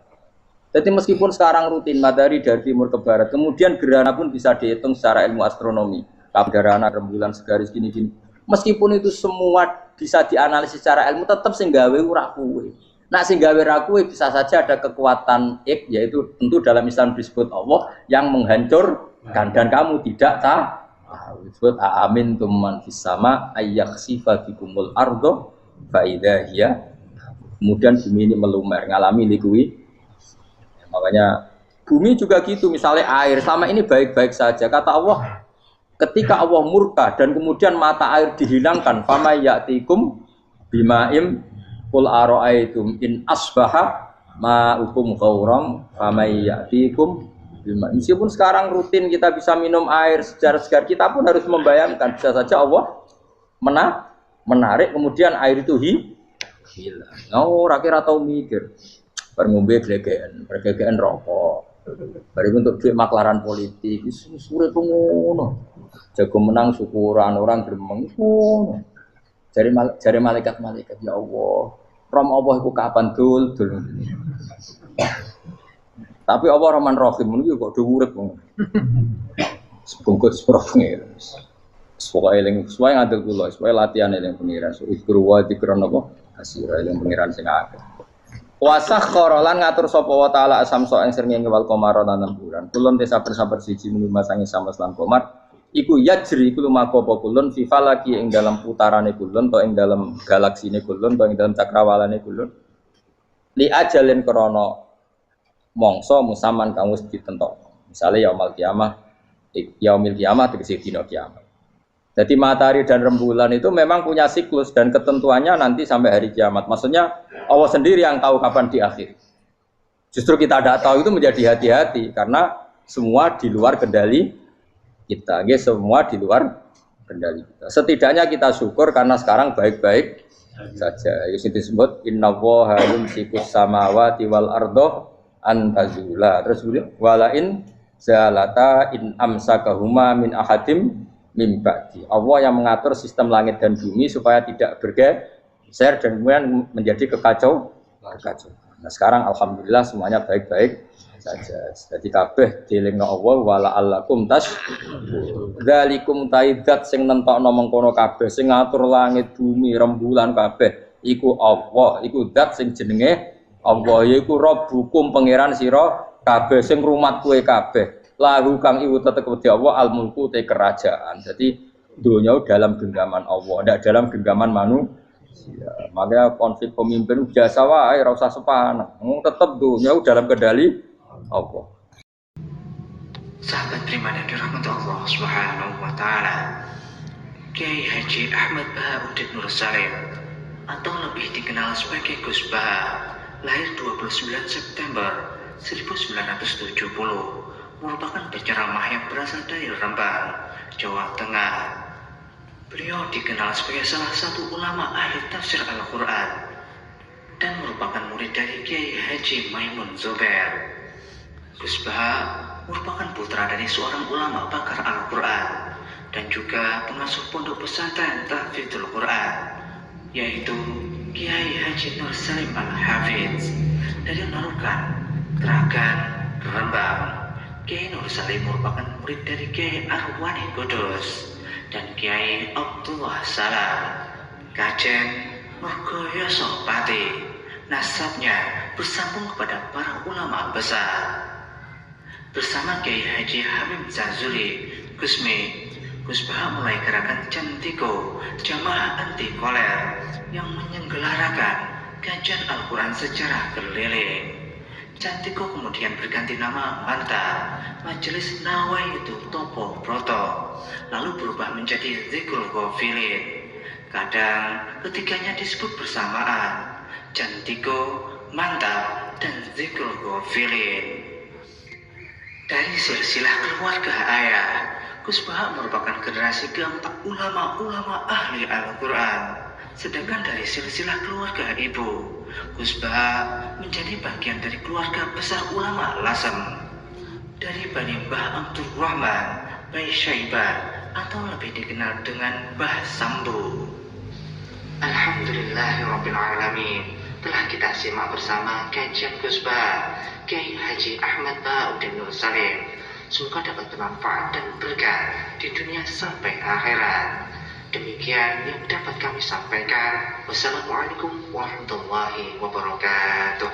[SPEAKER 2] Jadi meskipun sekarang rutin matahari dari timur ke barat, kemudian gerhana pun bisa dihitung secara ilmu astronomi. Gerhana rembulan segaris gini-gini. Meskipun itu semua bisa dianalisis secara ilmu, tetap sing gawe ora kuwe. Nah, sing gawe ra kuwe bisa saja ada kekuatan yaitu tentu dalam Islam disebut Allah yang menghancurkan dan kamu tidak tahu. Disebut amin tumman fis sama ayakhsifa bikumul ardo fa idza hiya. Kemudian bumi ini melumer ngalami likui. Makanya bumi juga gitu, misalnya air selama ini baik-baik saja. Kata Allah, ketika Allah murka dan kemudian mata air dihilangkan, fama ya'tikum bima'im qul ara'aytum in asbaha ma'ukum ghauram fama ya'tikum bima'im. Meskipun sekarang rutin kita bisa minum air segar-segar, kita pun harus membayangkan bisa saja Allah menarik kemudian air itu hilang. Oh, rakyat tahu mikir. Ngombe glegeken rokok. Bari untuk duit maklaran politik, urip ngono. Jago menang syukuran orang gremeng ngono. Jare malaikat-malaikat ya Allah, rom Allah iku kapan dul. Tapi Allah Rahman Rahim niku kok do urip ngono. Sebungkus profne. Supaya eling, supaya ngadil kula, supaya latihan eling pengiran. Ikru wa dikron apa? Kasira eling pengiran sing akeh. Wasah korolan ngatur sapa wa taala asamso ing srengenge wal qamara lan bulan. Kulun desa sabar siji muni masangi sama lan qamar. Iku yajri iku lumaku apa kulun fi falaki ing dalam putarane kulun to ing dalam galaksine kulun to ing dalam cakrawalane kulun. Li ajalin krana mangsa musaman kang wis ditentokno. Misale yaumul kiamah tegese dina kiamat. Jadi matahari dan rembulan itu memang punya siklus dan ketentuannya nanti sampai hari kiamat. Maksudnya Allah sendiri yang tahu kapan di akhir. Justru kita tidak tahu itu menjadi hati-hati karena semua di luar kendali kita. Semua di luar kendali kita. Setidaknya kita syukur karena sekarang baik-baik saja. Itu disebut innallaha yumsikus samawati wal arda an tazula. Terus walain zalata in amsakahuma min ahadim mim ba'di. Allah yang mengatur sistem langit dan bumi supaya tidak bergeser dan kemudian menjadi kekacauan. Nah, sekarang alhamdulillah semuanya baik-baik saja. Jadi kabeh dielingno Allah wala allakum dzalikum taidat sing nentokno mengkono kabeh sing ngatur langit bumi rembulan kabeh iku Allah, iku zat sing jenenge Allah, yaiku Rabbukum pangeran sira kabeh sing rumat kowe kabeh. Lahu kang iku tetep wedi Allah al mulku te kerajaan. Jadi dunia dalam genggaman Allah, tidak dalam genggaman manusia. Makanya konflik pemimpin biasa wae ora usah sepanah. Tetep dunia dalam kendali Allah.
[SPEAKER 1] Sahabat prima dan dirahmati Allah Subhanahu wa taala. Kiai Haji Ahmad Bahauddin Nur Salim atau lebih dikenal sebagai Gus Bah, lahir 29 September 1970, merupakan penceramah yang berasal dari Rembang, Jawa Tengah. Beliau dikenal sebagai salah satu ulama ahli tafsir Al-Quran dan merupakan murid dari Kiai Haji Maimun Zubair. Gus Bah merupakan putra dari seorang ulama pakar Al-Quran dan juga pengasuh pondok pesantren Tahfidzul Quran, yaitu Kiai Haji Nur Salim Al-Hafidz dari Nurukan, Teragan, Rembang. Kiai Nur Salim merupakan murid dari Kiai Arwani Kudus dan Kiai Abdullah Salam, Kajen Mergoyoso Pati. Nasabnya bersambung kepada para ulama besar. Bersama Kiai Haji Habib Zazuli, Gusmi, Gus Bah mulai gerakan Cantiko, jamaah anti koler yang menyelenggarakan kajian Al-Quran secara keliling. Cantiko kemudian berganti nama Manta, Majelis Nawaitu Topo Broto, lalu berubah menjadi Zikrul Ghafilin. Kadang ketiganya disebut bersamaan, Cantiko, Manta, dan Zikrul Ghafilin. Dari silsilah keluarga ayah, Gus Bah merupakan generasi keempat ulama-ulama ahli Al-Quran. Sedangkan dari silsilah keluarga ibu, Gus Bah menjadi bagian dari keluarga besar ulama Lasem. Dari Bani Mbah Abdurrahman, Bai Syaiban, atau lebih dikenal dengan Mbah Sambu. Alhamdulillahirrabbilalamin. Telah kita simak bersama kajian Gus Bah, Kiai Haji Ahmad Bahauddin Nur Salim. Semoga dapat bermanfaat dan berkah di dunia sampai akhirat. Demikian yang dapat kami sampaikan. Wassalamualaikum warahmatullahi wabarakatuh.